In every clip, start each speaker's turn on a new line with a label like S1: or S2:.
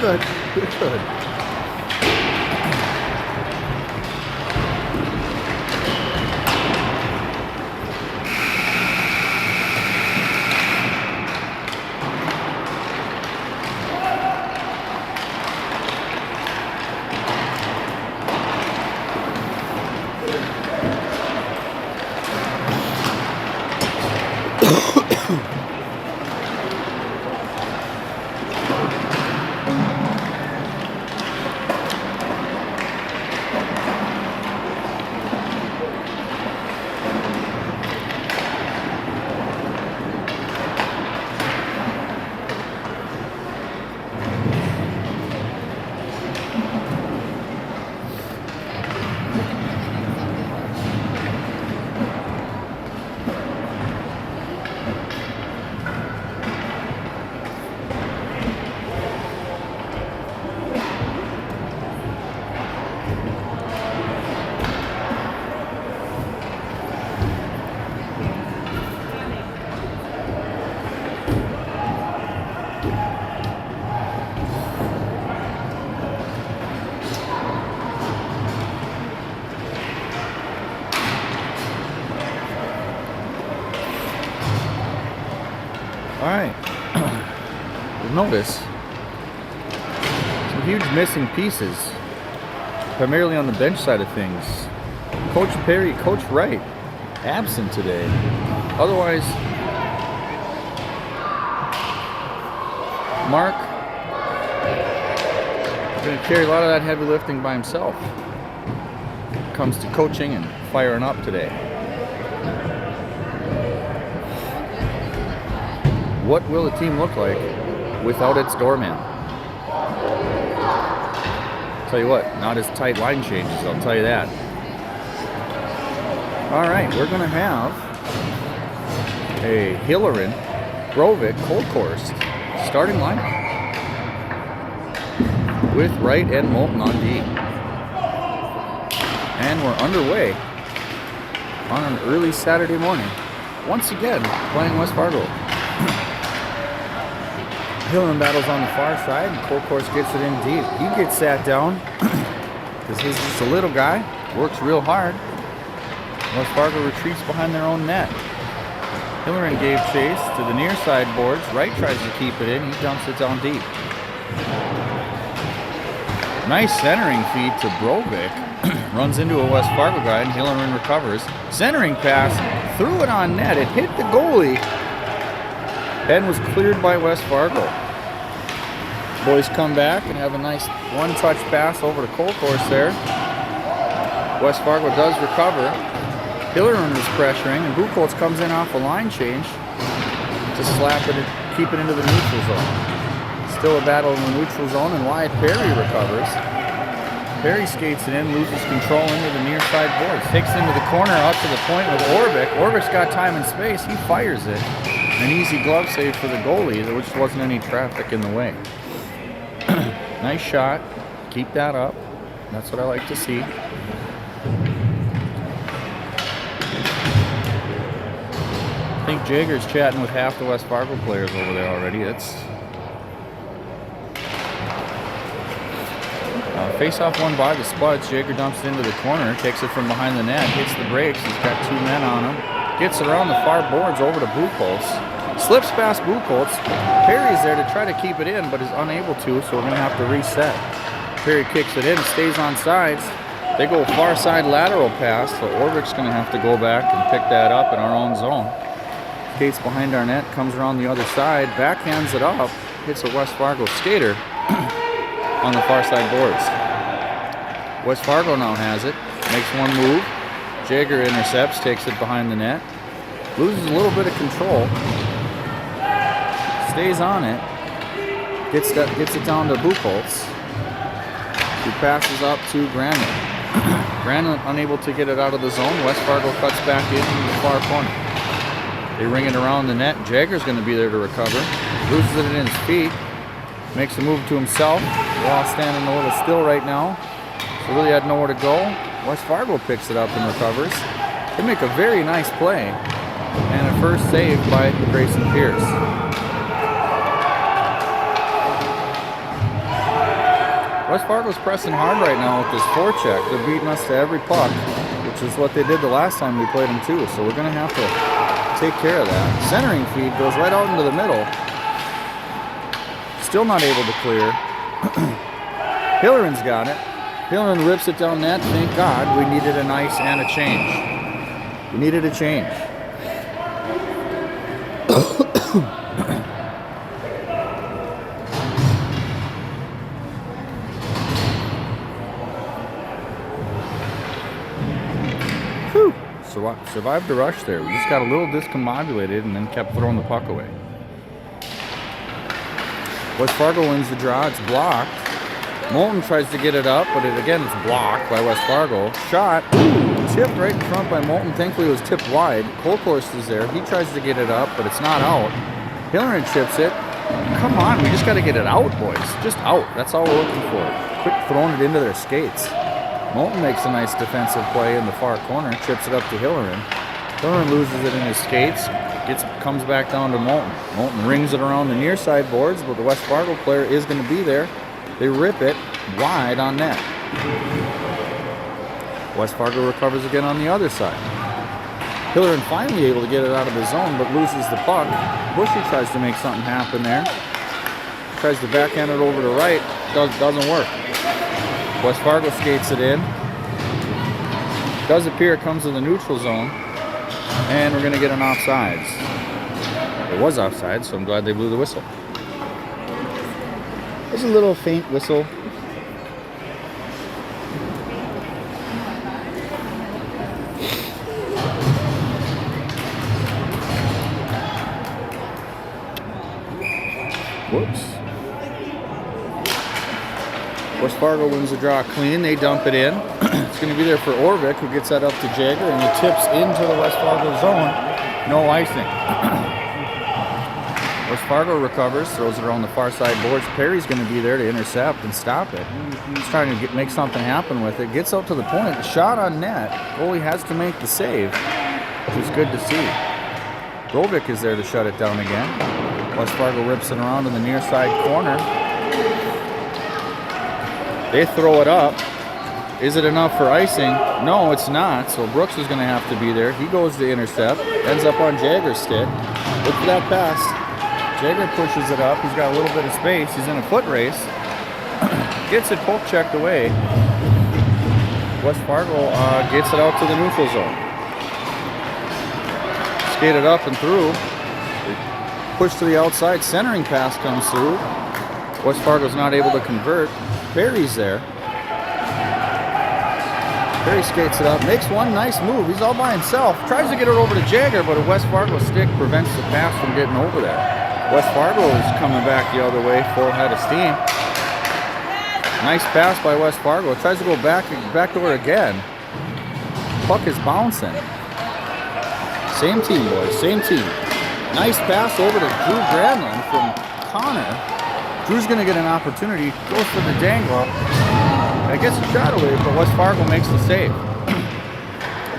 S1: good. You're good. All right, you'll notice some huge missing pieces, primarily on the bench side of things. Coach Perry, Coach Wright, absent today. Otherwise, Mark is going to carry a lot of that heavy lifting by himself when it comes to coaching and firing up today. What will the team look like without its doorman? Tell you what, not as tight line changes, I'll tell you that. All right, we're going to have a Hillerin, Brovik, Colkhorst starting lineup with Wright and Moulton on D. And we're underway on an early Saturday morning, once again playing West Fargo. Hillerin battles on the far side, and Colkhorst gets it in deep. He gets sat down because he's just a little guy, works real hard. West Fargo retreats behind their own net. Hillerin gave chase to the near side boards. Wright tries to keep it in. He dumps it down deep. Nice centering feed to Brovik. Runs into a West Fargo guy, and Hillerin recovers. Centering pass, threw it on net. It hit the goalie and was cleared by West Fargo. Boys come back and have a nice one-touch pass over to Colkhorst there. West Fargo does recover. Hillerin is pressuring, and Buchholz comes in off a line change to slap it and keep it into the neutral zone. Still a battle in the neutral zone, and Wyatt Perry recovers. Perry skates it in, loses control into the near side boards. Takes it into the corner, up to the point with Orvik. Orvik's got time and space. He fires it. An easy glove save for the goalie, which wasn't any traffic in the way. Nice shot. Keep that up. That's what I like to see. I think Jager's chatting with half the West Fargo players over there already. That's face-off won by the Spuds. Jager dumps it into the corner, takes it from behind the net, hits the brakes. He's got two men on him. Gets it around the far boards over to Buchholz. Slips past Buchholz. Perry's there to try to keep it in, but is unable to, so we're going to have to reset. Perry kicks it in, stays on sides. They go far side lateral pass, so Orvik's going to have to go back and pick that up in our own zone. Skates behind our net, comes around the other side, backhands it up, hits a West Fargo skater on the far side boards. West Fargo now has it, makes one move. Jager intercepts, takes it behind the net, loses a little bit of control, stays on it, gets it down to Buchholz, who passes up to Granlund. Granlund unable to get it out of the zone. West Fargo cuts back in the far corner. They ring it around the net. Jager's going to be there to recover. Loses it in his feet, makes a move to himself. We're all standing a little still right now, so really had nowhere to go. West Fargo picks it up and recovers. They make a very nice play, and a first save by Grayson Pierce. West Fargo's pressing hard right now with this forecheck. They're beating us to every puck, which is what they did the last time we played them too. So we're going to have to take care of that. Centering feed goes right out into the middle. Still not able to clear. Hilleran's got it. Hilleran rips it down net. Thank God we needed an ice and a change. We needed a change. Whew. Survived the rush there. We just got a little discombobulated and then kept throwing the puck away. West Fargo wins the draw. It's blocked. Moulton tries to get it up, but again, it's blocked by West Fargo. Shot. Tipped right in front by Moulton. Thankfully, it was tipped wide. Colkhorst is there. He tries to get it up, but it's not out. Hilleran chips it. Come on, we just got to get it out, boys. Just out. That's all we're looking for. Quit throwing it into their skates. Moulton makes a nice defensive play in the far corner. Chips it up to Hilleran. Hilleran loses it in his skates. Comes back down to Moulton. Moulton rings it around the near side boards, but the West Fargo player is going to be there. They rip it wide on net. West Fargo recovers again on the other side. Hilleran finally able to get it out of the zone, but loses the puck. Bushy tries to make something happen there. Tries to backhand it over to right. Doesn't work. West Fargo skates it in. Does appear it comes to the neutral zone. And we're going to get an offsides. It was offside, so I'm glad they blew the whistle. There's a little faint whistle. Whoops. West Fargo wins the draw clean. They dump it in. It's going to be there for Orvik, who gets that up to Jagger, and he tips into the West Fargo zone. No icing. West Fargo recovers, throws it around the far side boards. Perry's going to be there to intercept and stop it. He's trying to make something happen with it. Gets out to the point. Shot on net. Goalie has to make the save, which is good to see. Rovic is there to shut it down again. West Fargo rips it around in the near side corner. They throw it up. Is it enough for icing? No, it's not. So Brooks is going to have to be there. He goes to intercept. Ends up on Jagger's stick. Look for that pass. Jagger pushes it up. He's got a little bit of space. He's in a foot race. Gets it poke checked away. West Fargo gets it out to the neutral zone. Skated up and through. Push to the outside. Centering pass comes through. West Fargo's not able to convert. Barry's there. Barry skates it up. Makes one nice move. He's all by himself. Tries to get it over to Jagger, but a West Fargo stick prevents the pass from getting over there. West Fargo is coming back the other way, full head of steam. Nice pass by West Fargo. Tries to go back to her again. Puck is bouncing. Same team, boys. Same team. Nice pass over to Drew Granlund from Connor. Drew's going to get an opportunity. Goes for the dangle. I guess a shot away, but West Fargo makes the save.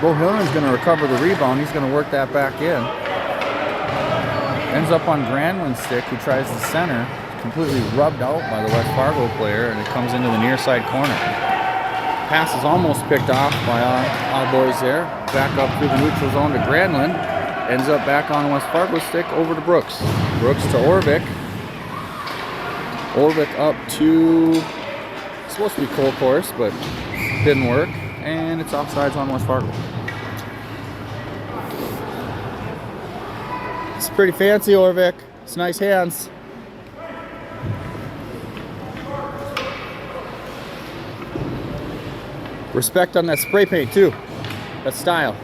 S1: Bo Hilleran's going to recover the rebound. He's going to work that back in. Ends up on Granlund's stick, who tries to center. Completely rubbed out by the West Fargo player, and it comes into the near side corner. Pass is almost picked off by our boys there. Back up through the neutral zone to Granlund. Ends up back on West Fargo's stick over to Brooks. Brooks to Orvik. Orvik up to, supposed to be Colkhorst, but didn't work. And it's offsides on West Fargo. It's pretty fancy, Orvik. It's nice hands. Respect on that spray paint too. That style.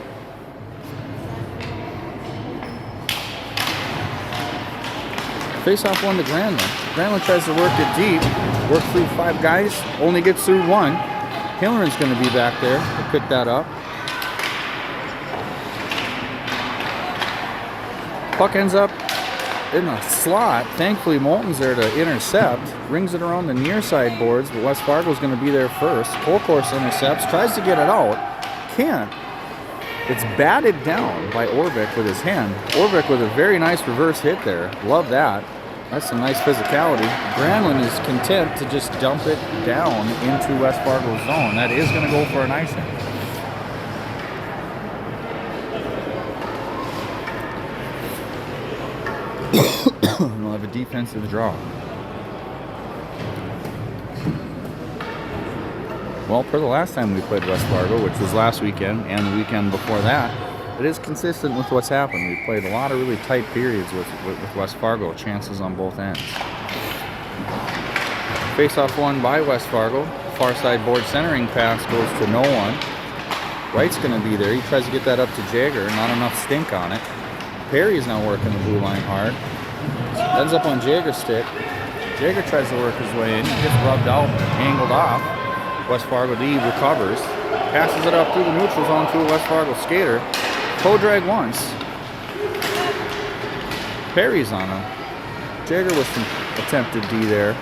S1: Face-off one to Granlund. Granlund tries to work it deep. Work through 5 guys. Only gets through 1. Hilleran's going to be back there to pick that up. Puck ends up in a slot. Thankfully, Moulton's there to intercept. Rings it around the near side boards, but West Fargo's going to be there first. Colkhorst intercepts. Tries to get it out. Can't. It's batted down by Orvik with his hand. Orvik with a very nice reverse hit there. Love that. That's some nice physicality. Granlund is content to just dump it down into West Fargo's zone. That is going to go for an icing. We'll have a defensive draw. Well, per the last time we played West Fargo, which was last weekend and the weekend before that, it is consistent with what's happened. We've played a lot of really tight periods with West Fargo, chances on both ends. Face-off won by West Fargo. Far side board centering pass goes to no one. Wright's going to be there. He tries to get that up to Jagger. Not enough stink on it. Perry's now working the blue line hard. Ends up on Jagger's stick. Jagger tries to work his way in. He gets rubbed out, angled off. West Fargo D recovers. Passes it up through the neutral zone to a West Fargo skater. Toe drag once. Perry's on him. Jagger with some attempted D there.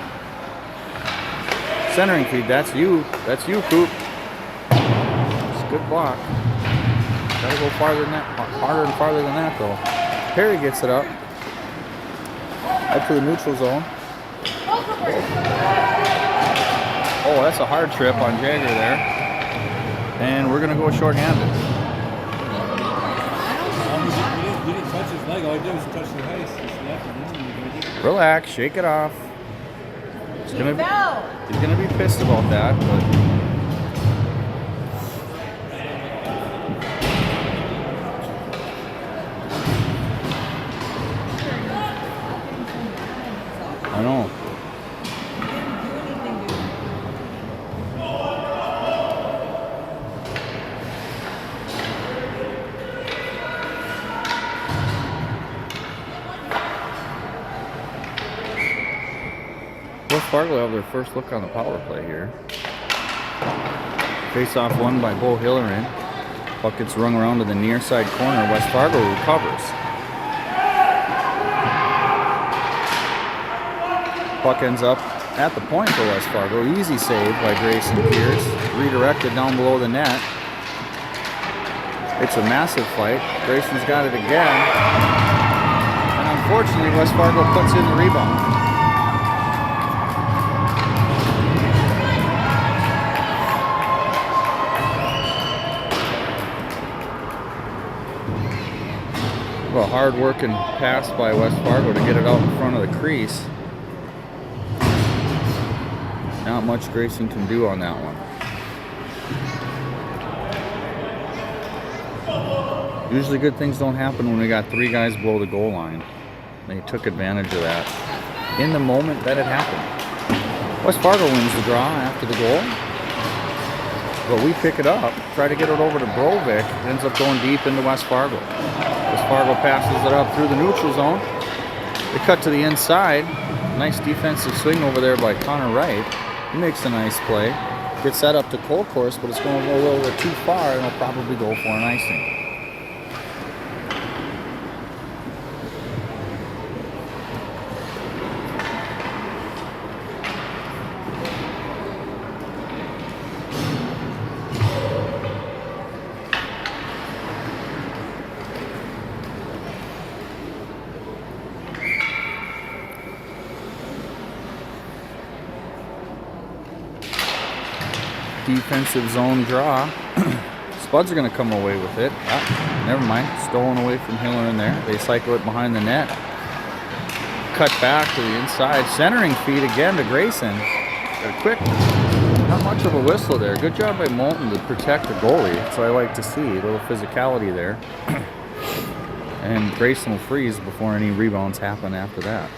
S1: Centering feed, that's you. That's you, Coop. It's a good block. Gotta go farther than that, harder and farther than that, though. Perry gets it up. Up to the neutral zone. Oh, that's a hard trip on Jagger there. And we're gonna go short-handed.
S2: You didn't touch his leg. All he did was touch the ice.
S1: Relax, shake it off. He's gonna be pissed about that, but I know. West Fargo have their first look on the power play here. Face-off won by Bo Hillerin. Puck gets rung around to the near side corner. West Fargo recovers. Puck ends up at the point for West Fargo. Easy save by Grayson Pierce. Redirected down below the net. It's a massive fight. Grayson's got it again. And unfortunately, West Fargo puts in the rebound. A hard-working pass by West Fargo to get it out in front of the crease. Not much Grayson can do on that one. Usually good things don't happen when we got three guys below the goal line. They took advantage of that in the moment that it happened. West Fargo wins the draw after the goal. But we pick it up, try to get it over to Brovik. It ends up going deep into West Fargo. West Fargo passes it up through the neutral zone. They cut to the inside. Nice defensive swing over there by Connor Wright. He makes a nice play. Gets that up to Colcourse, but it's going a little bit too far, and he'll probably go for an icing. Defensive zone draw. Spuds are going to come away with it. Ah, never mind. Stolen away from Hiller in there. They cycle it behind the net. Cut back to the inside. Centering feed again to Grayson. Quick. Not much of a whistle there. Good job by Moulton to protect the goalie. That's what I like to see. A little physicality there. And Grayson will freeze before any rebounds happen after that.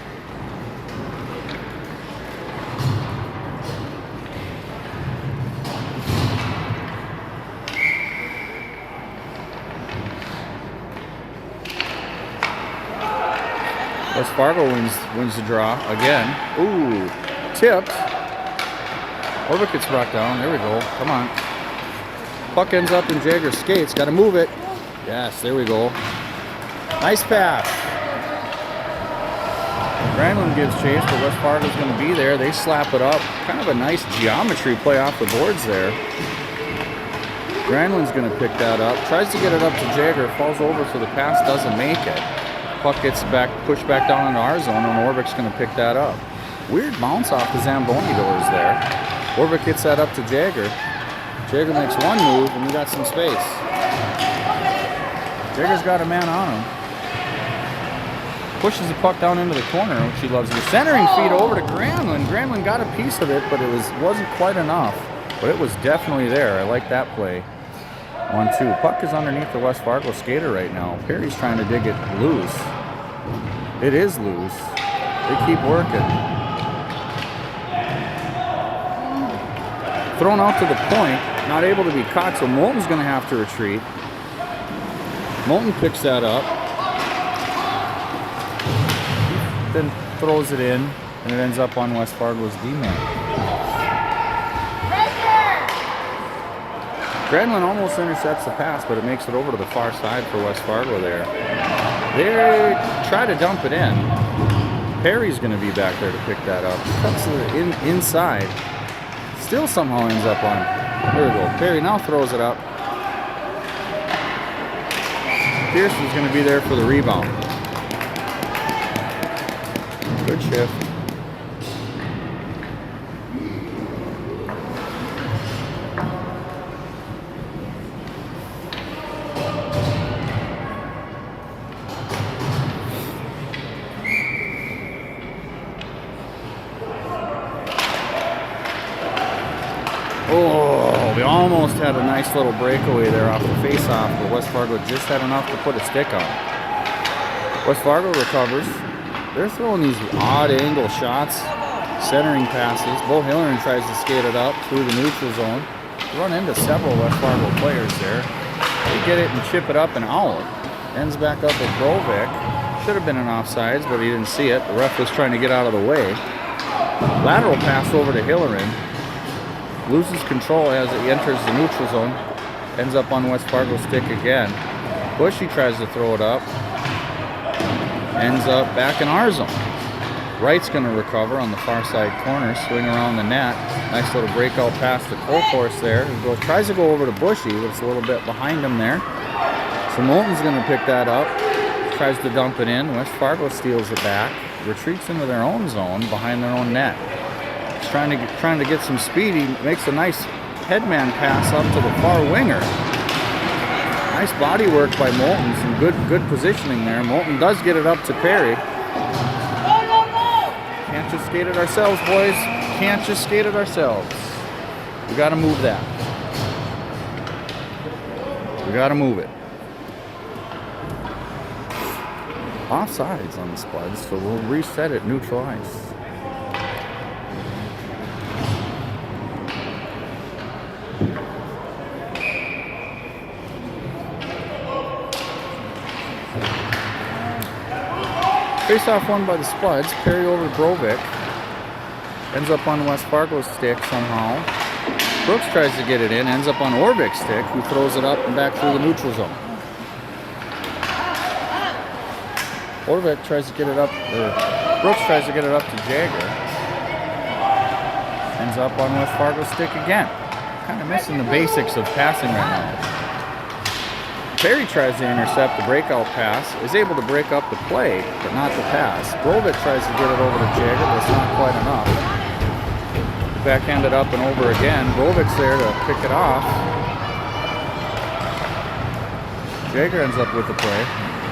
S1: West Fargo wins the draw again. Ooh, tipped. Orvik gets brought down. There we go. Come on. Puck ends up in Jagger's skates. Got to move it. Yes, there we go. Nice pass. Granlund gives chase, but West Fargo's going to be there. They slap it up. Kind of a nice geometry play off the boards there. Granlund's going to pick that up. Tries to get it up to Jagger. Falls over, so the pass doesn't make it. Puck gets pushed back down into our zone, and Orvik's going to pick that up. Weird bounce off the Zamboni doors there. Orvik gets that up to Jagger. Jagger makes one move, and we got some space. Jagger's got a man on him. Pushes the puck down into the corner, which he loves. The centering feed over to Granlund. Granlund got a piece of it, but it wasn't quite enough. But it was definitely there. I like that play. 1-2. Puck is underneath the West Fargo skater right now. Perry's trying to dig it loose. It is loose. They keep working. Thrown out to the point. Not able to be caught, so Moulton's going to have to retreat. Moulton picks that up. Then throws it in, and it ends up on West Fargo's D-man. Granlund almost intercepts the pass, but it makes it over to the far side for West Fargo there. They try to dump it in. Perry's going to be back there to pick that up. Cuts it inside. Still somehow ends up on. There we go. Perry now throws it up. Pearson's going to be there for the rebound. Good shift. Oh, we almost had a nice little breakaway there off the face-off, but West Fargo just had enough to put a stick on. West Fargo recovers. They're throwing these odd angle shots, centering passes. Bo Hillerin tries to skate it up through the neutral zone. Run into several West Fargo players there. They get it and chip it up and out. Ends back up with Brovik. Should have been an offsides, but he didn't see it. The ref was trying to get out of the way. Lateral pass over to Hillerin. Loses control as it enters the neutral zone. Ends up on West Fargo's stick again. Bushy tries to throw it up. Ends up back in our zone. Wright's going to recover on the far side corner, swing around the net. Nice little breakout pass to Colforce there. He tries to go over to Bushy, but it's a little bit behind him there. So Moulton's going to pick that up. Tries to dump it in. West Fargo steals it back. Retreats into their own zone behind their own net. He's trying to get some speed. He makes a nice headman pass up to the far winger. Nice body work by Moulton. Some good positioning there. Moulton does get it up to Perry. Can't just skate it ourselves, boys. Can't just skate it ourselves. We got to move that. We got to move it. Offsides on the Spuds, so we'll reset it neutral ice. Face-off won by the Spuds. Perry over to Brovik. Ends up on West Fargo's stick somehow. Brooks tries to get it in. Ends up on Orvik's stick, who throws it up and back through the neutral zone. Orvik tries to get it up, or Brooks tries to get it up to Jagger. Ends up on West Fargo's stick again. Kind of missing the basics of passing right now. Perry tries to intercept the breakout pass, is able to break up the play, but not the pass. Brovik tries to get it over to Jagger, but it's not quite enough. Backhanded up and over again. Brovik's there to pick it off. Jagger ends up with the play.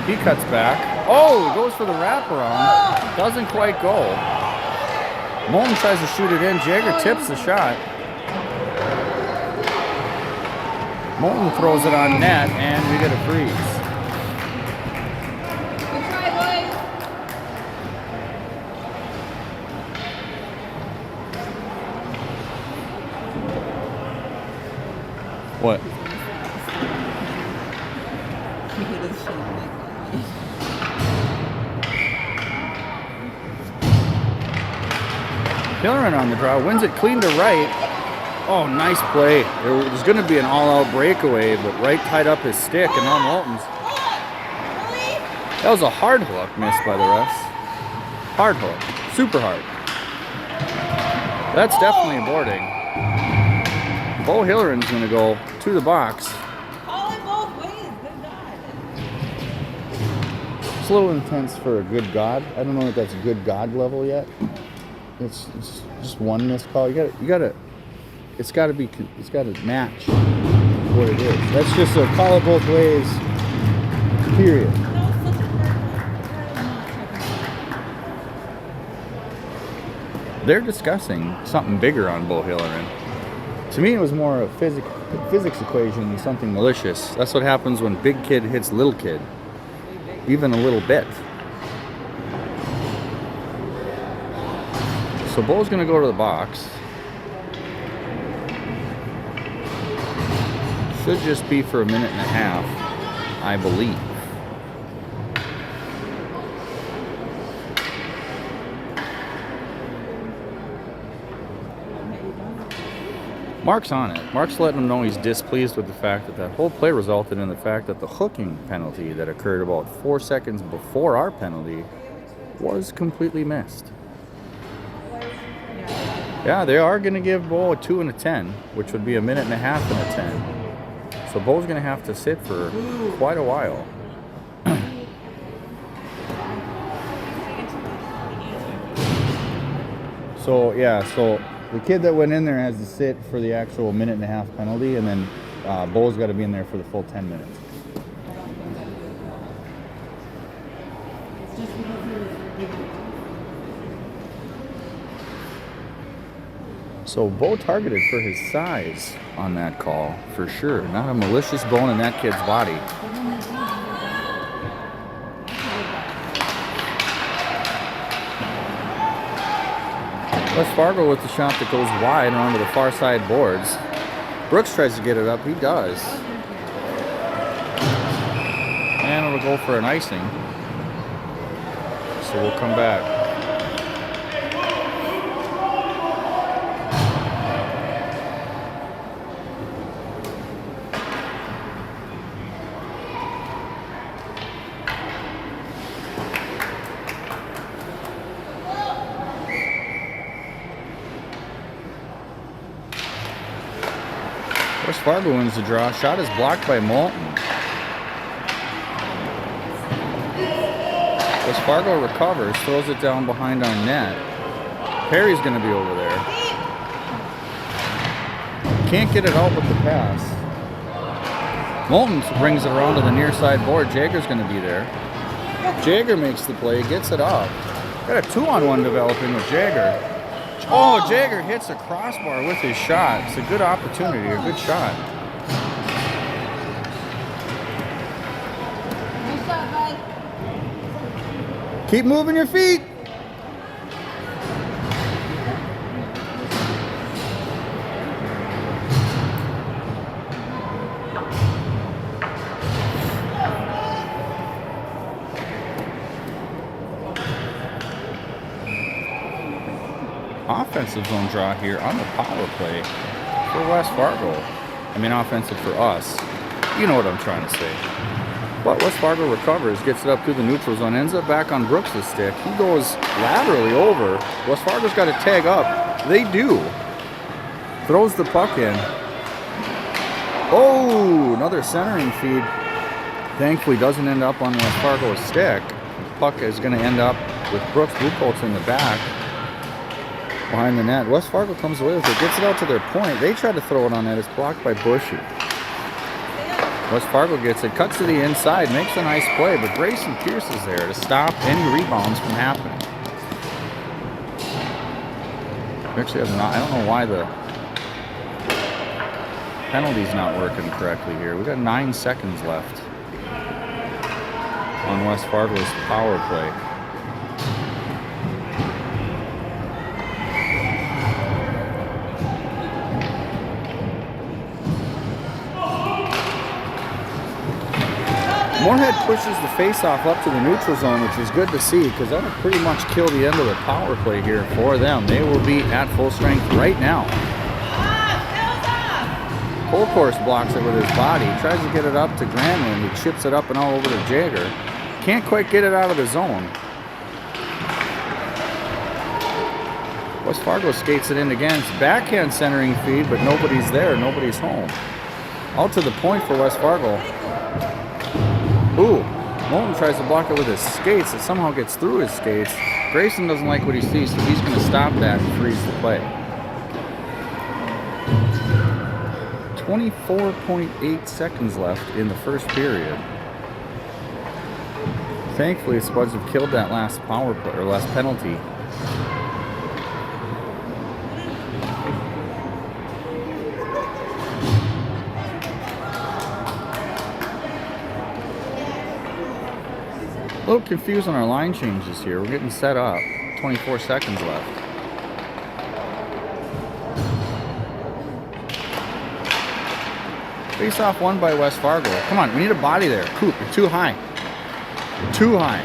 S1: He cuts back. Oh, he goes for the wraparound. Doesn't quite go. Moulton tries to shoot it in. Jagger tips the shot. Moulton throws it on net, and we get a freeze.
S3: Good try, boys.
S1: What? Hillerin on the draw, wins it clean to Wright. Oh, nice play. There was going to be an all-out breakaway, but Wright tied up his stick, and now Moulton's. That was a hard hook missed by the refs. Hard hook. Super hard. That's definitely a boarding. Bo Hillerin's going to go to the box.
S3: Call it both ways. Good
S1: a little intense for a good God. I don't know if that's a good God level yet. It's just one missed call. You gotta. It's gotta match what it is. That's just a call it both ways. Period. They're discussing something bigger on Bo Hillerin. To me, it was more a physics equation than something malicious. That's what happens when big kid hits little kid, even a little bit. So Bo's gonna go to the box. Should just be for a minute and a half, I believe. Mark's on it. Mark's letting him know he's displeased with the fact that that whole play resulted in the fact that the hooking penalty that occurred about 4 seconds before our penalty was completely missed. Yeah, they are going to give Bo a 2 and a 10, which would be a minute and a half and a 10. So Bo's going to have to sit for quite a while. So, yeah, so the kid that went in there has to sit for the actual minute and a half penalty, and then Bo's got to be in there for the full 10 minutes. So Bo targeted for his size on that call, for sure. Not a malicious bone in that kid's body. West Fargo with the shot that goes wide and onto the far side boards. Brooks tries to get it up. He does. And it'll go for an icing. So we'll come back. West Fargo wins the draw. Shot is blocked by Moulton. West Fargo recovers, throws it down behind our net. Perry's going to be over there. Can't get it out with the pass. Moulton brings it around to the near side board. Jager's going to be there. Jager makes the play, gets it up. Got a 2-on-1 developing with Jager. Oh, Jager hits a crossbar with his shot. It's a good opportunity, a good shot.
S3: Nice shot, bud.
S1: Keep moving your feet. Offensive zone draw here on the power play for West Fargo. I mean, offensive for us. You know what I'm trying to say. But West Fargo recovers, gets it up through the neutral zone, ends up back on Brooks' stick. He goes laterally over. West Fargo's got to tag up. They do. Throws the puck in. Oh, another centering feed. Thankfully doesn't end up on West Fargo's stick. The puck is going to end up with Brooks Buchholz in the back. Behind the net. West Fargo comes away with it, gets it out to their point. They try to throw it on net. It's blocked by Bushy. West Fargo gets it, cuts to the inside, makes a nice play, but Grayson Pierce is there to stop any rebounds from happening. We actually have not, I don't know why the penalty's not working correctly here. We got 9 seconds left on West Fargo's power play. Moorhead pushes the face-off up to the neutral zone, which is good to see because that'll pretty much kill the end of the power play here for them. They will be at full strength right now. Colcourse blocks it with his body, tries to get it up to Granlund, who chips it up and all over to Jager. Can't quite get it out of the zone. West Fargo skates it in again. It's backhand centering feed, but nobody's there. Nobody's home. Out to the point for West Fargo. Ooh, Moulton tries to block it with his skates. It somehow gets through his skates. Grayson doesn't like what he sees, so he's going to stop that and freeze the play. 24.8 seconds left in the first period. Thankfully, Spuds have killed that last power play or last penalty. A little confused on our line changes here. We're getting set up. 24 seconds left. Face off won by West Fargo. Come on, we need a body there. Coop, you're too high. You're too high.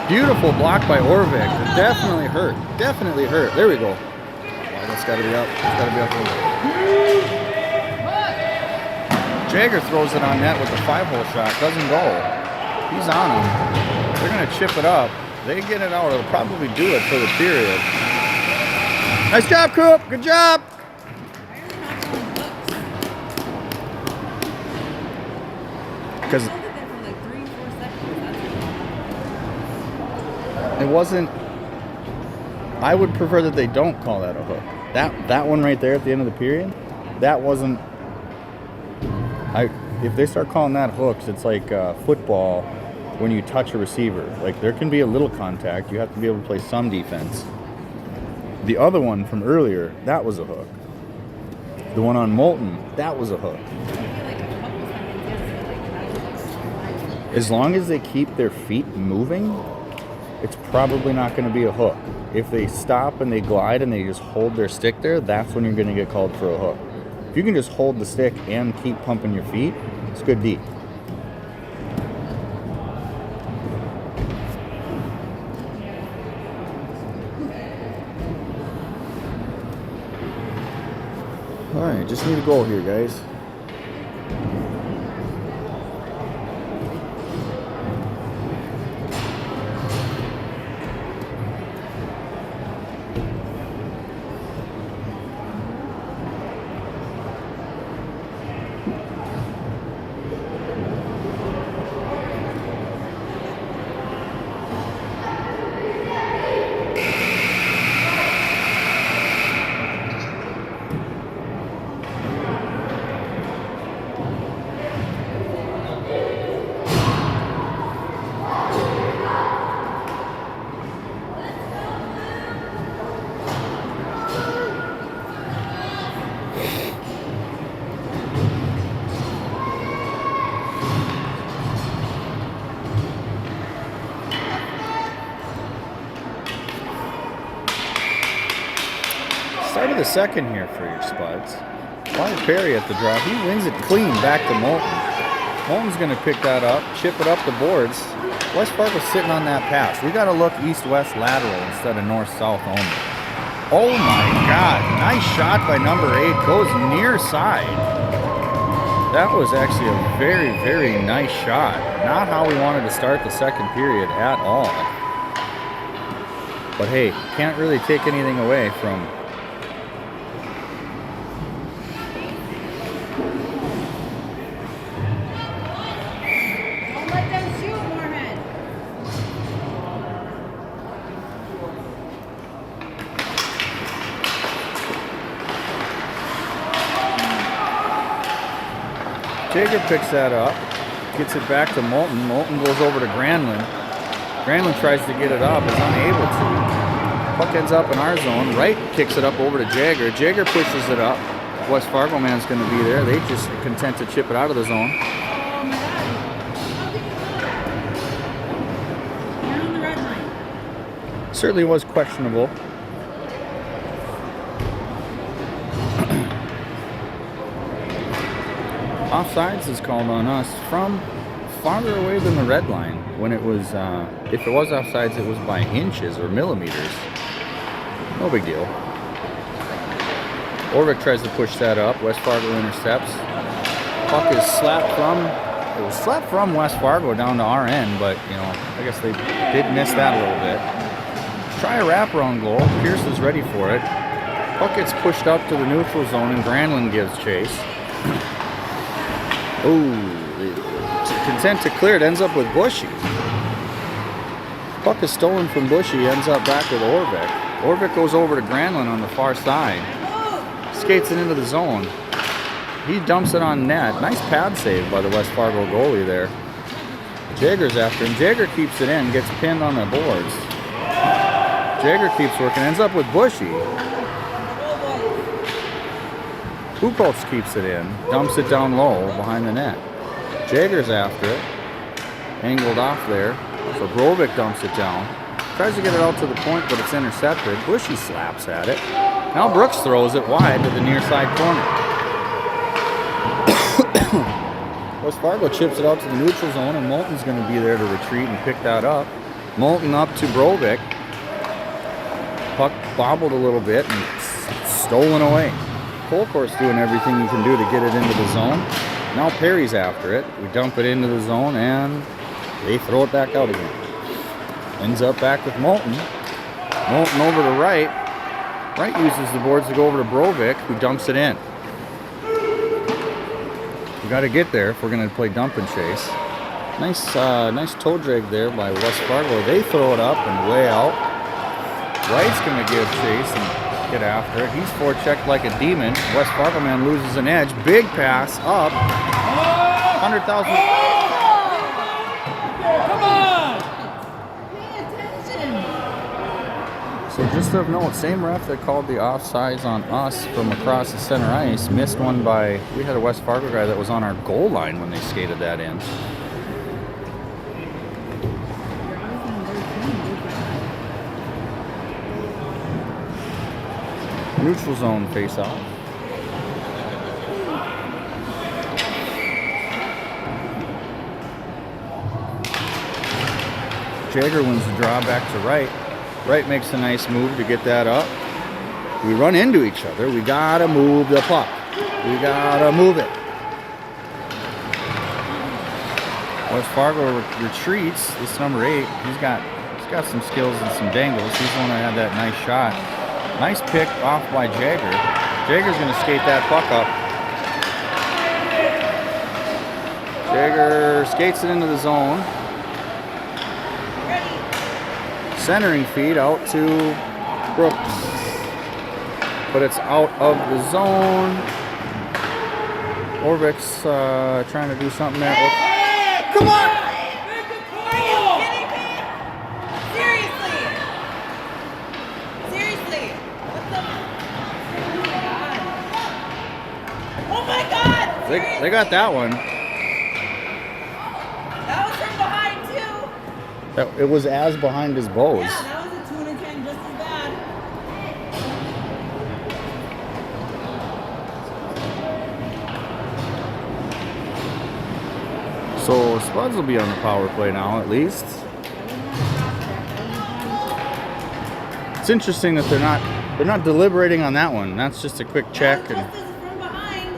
S1: Beautiful block by Orvik. It definitely hurt. Definitely hurt. There we go. Oh, that's got to be up. That's got to be up a little bit. Jagger throws it on net with a 5-hole shot. Doesn't go. He's on him. They're going to chip it up. They get it out. It'll probably do it for the period. Nice job, Coop. Good job. Because it wasn't. I would prefer that they don't call that a hook. That one right there at the end of the period, that wasn't. If they start calling that hooks, it's like football when you touch a receiver. Like, there can be a little contact. You have to be able to play some defense. The other one from earlier, that was a hook. The one on Moulton, that was a hook. As long as they keep their feet moving, it's probably not going to be a hook. If they stop and they glide and they just hold their stick there, that's when you're going to get called for a hook. If you can just hold the stick and keep pumping your feet, it's good D. All right, just need a goal here, guys. Start of the second here for your Spuds. Wyatt Perry at the draw. He wins it clean back to Moulton. Moulton's going to pick that up, chip it up the boards. West Fargo's sitting on that pass. We got to look east-west lateral instead of north-south only. Oh my God. Nice shot by number 8. Goes near side. That was actually a very, very nice shot. Not how we wanted to start the second period at all. But hey, can't really take anything away from Jager picks that up, gets it back to Moulton. Moulton goes over to Granlund. Granlund tries to get it up, is unable to. Puck ends up in our zone. Wright kicks it up over to Jager. Jager pushes it up. West Fargo man's going to be there. They just content to chip it out of the zone.
S3: You're on the red line.
S1: Certainly was questionable. Offsides is called on us from farther away than the red line. When it was, if it was offsides, it was by inches or millimeters. No big deal. Orvik tries to push that up. West Fargo intercepts. Puck is slapped from, it was slapped from West Fargo down to our end, but, you know, I guess they did miss that a little bit. Try a wraparound goal. Pierce is ready for it. Puck gets pushed up to the neutral zone and Granlund gives chase. Oh, content to clear it, ends up with Bushy. Puck is stolen from Bushy, ends up back with Orvik. Orvik goes over to Granlund on the far side. Skates it into the zone. He dumps it on net. Nice pad save by the West Fargo goalie there. Jager's after him. Jager keeps it in, gets pinned on the boards. Jager keeps working, ends up with Bushy. Pukots keeps it in, dumps it down low behind the net. Jager's after it. Angled off there. So Brovik dumps it down. Tries to get it out to the point, but it's intercepted. Bushy slaps at it. Now Brooks throws it wide to the near side corner. West Fargo chips it out to the neutral zone, and Moulton's going to be there to retreat and pick that up. Moulton up to Brovik. Puck bobbled a little bit and stolen away. Colcourt's doing everything he can do to get it into the zone. Now Perry's after it. We dump it into the zone, and they throw it back out again. Ends up back with Moulton. Moulton over to Wright. Wright uses the boards to go over to Brovik, who dumps it in. We got to get there if we're going to play dump and chase. Nice toe drag there by West Fargo. They throw it up and way out. Wright's going to give chase and get after it. He's forechecked like a demon. West Fargo man loses an edge. Big pass up. 100,000.
S2: Come on!
S3: Pay attention.
S1: So just of note, same ref that called the offsides on us from across the center ice missed one by, we had a West Fargo guy that was on our goal line when they skated that in. Neutral zone face-off. Jager wins the draw back to Wright. Wright makes a nice move to get that up. We run into each other. We gotta move the puck. We gotta move it. West Fargo retreats. This is number 8. He's got some skills and some dangles. He's the one that had that nice shot. Nice pick off by Jager. Jager's gonna skate that puck up. Jager skates it into the zone. Centering feed out to Brooks. But it's out of the zone. Orvik's trying to do something there. Come on!
S3: Are you kidding me? Seriously? Seriously? What the? Oh my God!
S1: They got that one.
S3: That was from behind too.
S1: It was as behind his bows.
S3: Yeah, that was a 2 and a 10 just as bad.
S1: So Spuds will be on the power play now, at least. It's interesting that they're not deliberating on that one. That's just a quick check.
S3: That
S1: And
S3: was just from behind.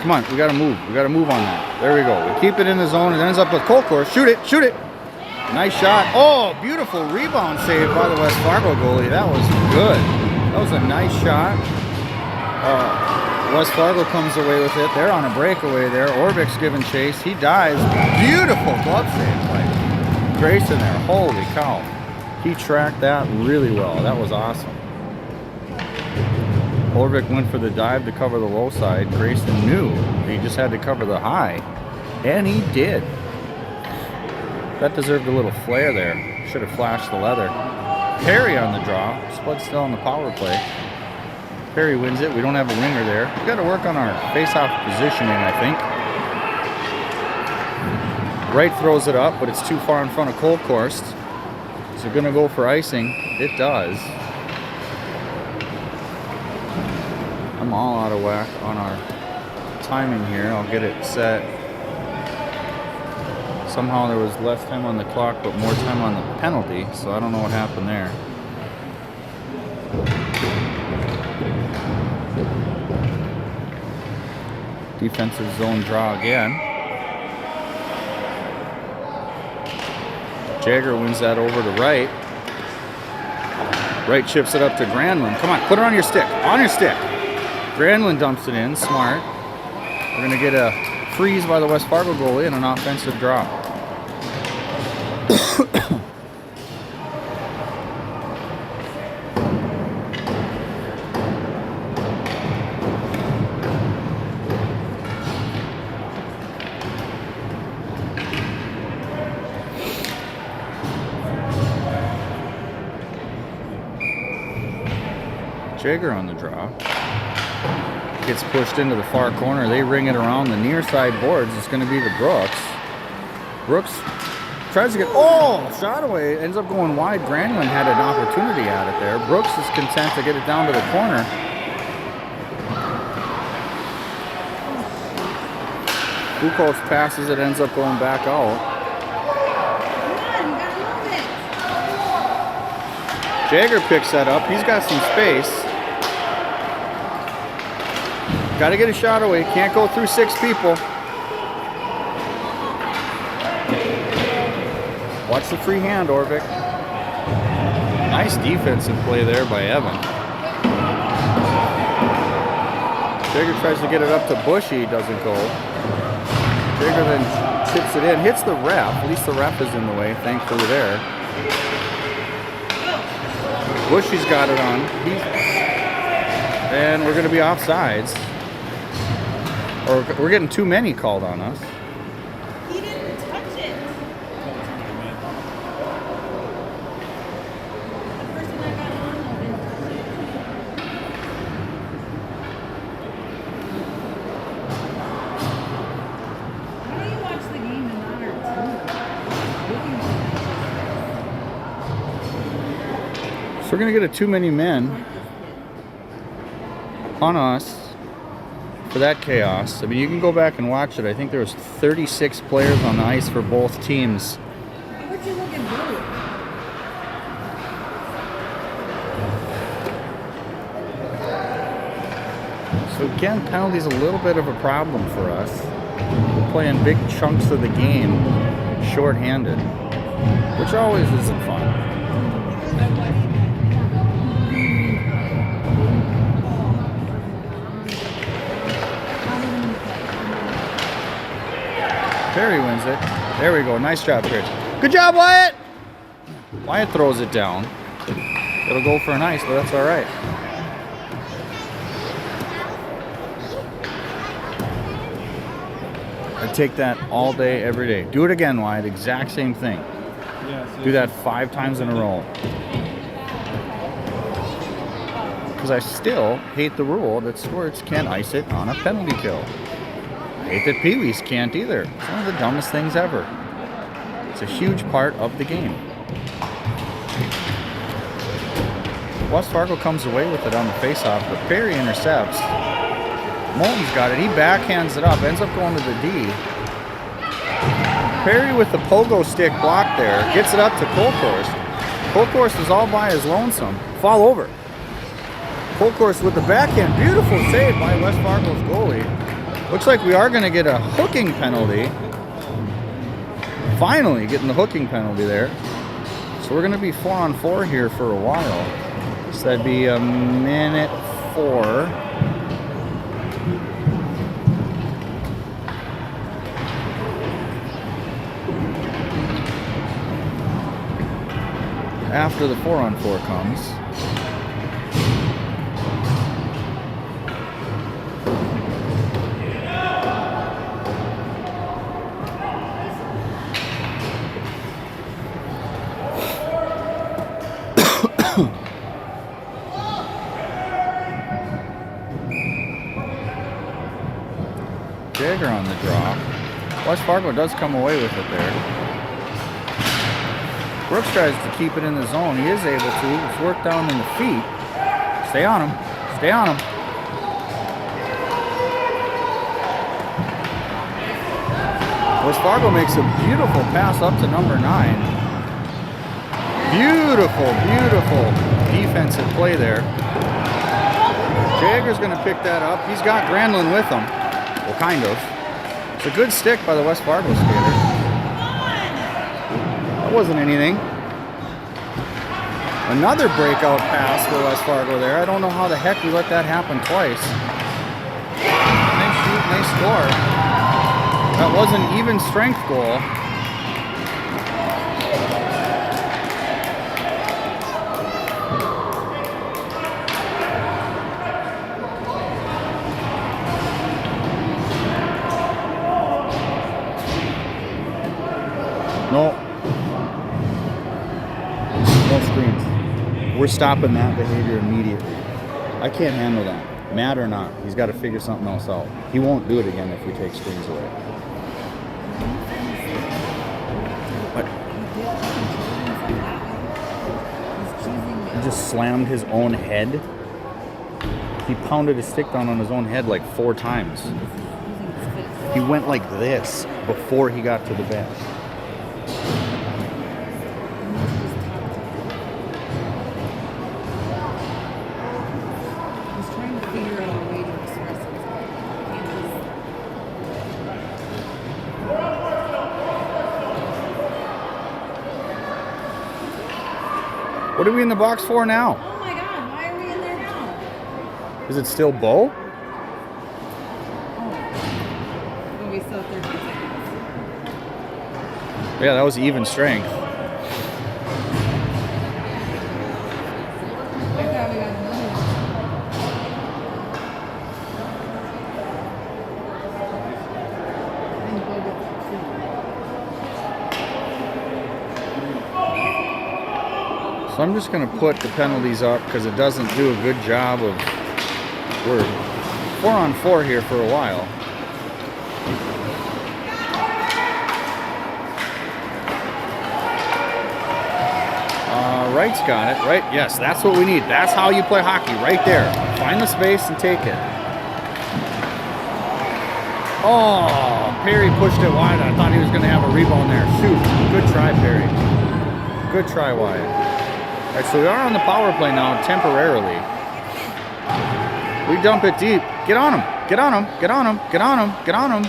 S1: come on, we gotta move. We gotta move on that. There we go. We keep it in the zone. It ends up with Colcourt. Shoot it, shoot it. Nice shot. Oh, beautiful rebound save by the West Fargo goalie. That was good. That was a nice shot. West Fargo comes away with it. They're on a breakaway there. Orvik's giving chase. He dives. Beautiful glove save by Grayson there. Holy cow. He tracked that really well. That was awesome. Orvik went for the dive to cover the low side. Grayson knew he just had to cover the high, and he did. That deserved a little flare there. Should have flashed the leather. Perry on the draw. Spud still on the power play. Perry wins it. We don't have a winger there. We got to work on our face-off positioning, I think. Wright throws it up, but it's too far in front of Colcourt. So going to go for icing. It does. I'm all out of whack on our timing here. I'll get it set. Somehow there was less time on the clock, but more time on the penalty, so I don't know what happened there. Defensive zone draw again. Jagger wins that over to right. Right chips it up to Granlund. Come on, put it on your stick. On your stick. Granlund dumps it in. Smart. We're going to get a freeze by the West Fargo goalie and an offensive draw. Jagger on the draw. Gets pushed into the far corner. They ring it around the near side boards. It's going to be to Brooks. Brooks tries to get... Oh! Shot away. Ends up going wide. Granlund had an opportunity at it there. Brooks is content to get it down to the corner. Buchholz passes it. Ends up going back out. Jagger picks that up. He's got some space. Got to get a shot away. Can't go through 6 people. Watch the free hand, Orvik. Nice defensive play there by Evan. Jagger tries to get it up to Bushy. Doesn't go. Jagger then chips it in. Hits the ref. At least the ref is in the way. Thankfully there. Bushy's got it on. And we're going to be offsides. Or we're getting too many called on us.
S3: He didn't touch it. The person that got on didn't touch it. Why don't you watch the game and not our team?
S1: So we're going to get a too many men on us. For that chaos. I mean, you can go back and watch it. I think there was 36 players on the ice for both teams.
S3: What'd you look at blue?
S1: So again, penalties a little bit of a problem for us. We're playing big chunks of the game short-handed, which always isn't fun. Perry wins it. There we go. Nice job, Perry. Good job, Wyatt! Wyatt throws it down. It'll go for an ice, but that's all right. I take that all day, every day. Do it again, Wyatt. Exact same thing. Do that 5 times in a row. Because I still hate the rule that Spuds can't ice it on a penalty kill. I hate that Pee-wees can't either. It's one of the dumbest things ever. It's a huge part of the game. West Fargo comes away with it on the faceoff, but Perry intercepts. Moulton's got it. He backhands it up. Ends up going to the D. Perry with the pogo stick block there. Gets it up to Colcourse. Colcourse is all by his lonesome. Fall over. Colcourse with the backhand. Beautiful save by West Fargo's goalie. Looks like we are going to get a hooking penalty. Finally getting the hooking penalty there. So we're going to be 4-on-4 here for a while. So that'd be a minute 4. After the 4-on-4 comes. Jagger on the draw. West Fargo does come away with it there. Brooks tries to keep it in the zone. He is able to. It's worked down in the feet. Stay on him. Stay on him. West Fargo makes a beautiful pass up to number 9. Beautiful, beautiful defensive play there. Jagger's going to pick that up. He's got Granlund with him. Well, kind of. It's a good stick by the West Fargo skater. That wasn't anything. Another breakout pass for West Fargo there. I don't know how the heck we let that happen twice. Nice shoot, nice score. That was an even strength goal. No. No screens. We're stopping that behavior immediately. I can't handle that. Mad or not, he's got to figure something else out. He won't do it again if we take screens away. What? He just slammed his own head. He pounded his stick down on his own head like 4 times. He went like this before he got to the bench. What are we in the box for now?
S3: Oh my God, why are we in there now?
S1: Is it still Bo?
S3: Oh. Well, we still have 13 seconds.
S1: Yeah, that was even strength.
S3: I thought we got another one. I think Bo gets two.
S1: So I'm just going to put the penalties up because it doesn't do a good job of... We're 4-on-4 here for a while. Wright's got it, right? Yes, that's what we need. That's how you play hockey, right there. Find the space and take it. Oh, Perry pushed it wide. I thought he was going to have a rebound there. Shoot. Good try, Perry. Good try, Wyatt. All right, so we are on the power play now temporarily. We dump it deep. Get on him. Get on him. Get on him. Get on him. Get on him.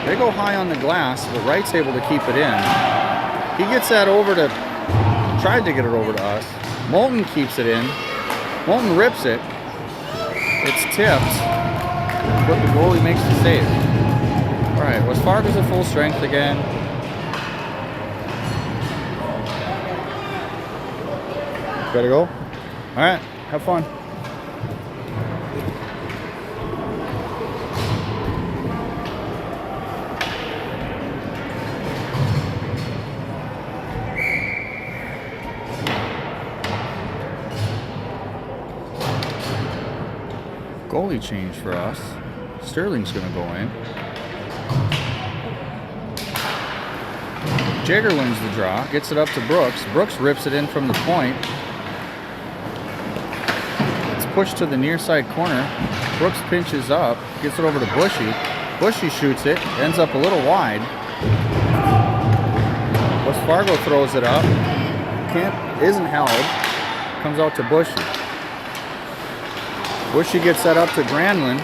S1: They go high on the glass, but Wright's able to keep it in. He gets that over to... Tried to get it over to us. Moulton keeps it in. Moulton rips it. It's tipped. But the goalie makes the save. All right, West Fargo's at full strength again. Gotta go? All right, have fun. Goalie change for us. Sterling's gonna go in. Jagger wins the draw, gets it up to Brooks. Brooks rips it in from the point. It's pushed to the near side corner. Brooks pinches up, gets it over to Bushy. Bushy shoots it, ends up a little wide. West Fargo throws it up. Camp isn't held. Comes out to Bushy. Bushy gets that up to Granlund.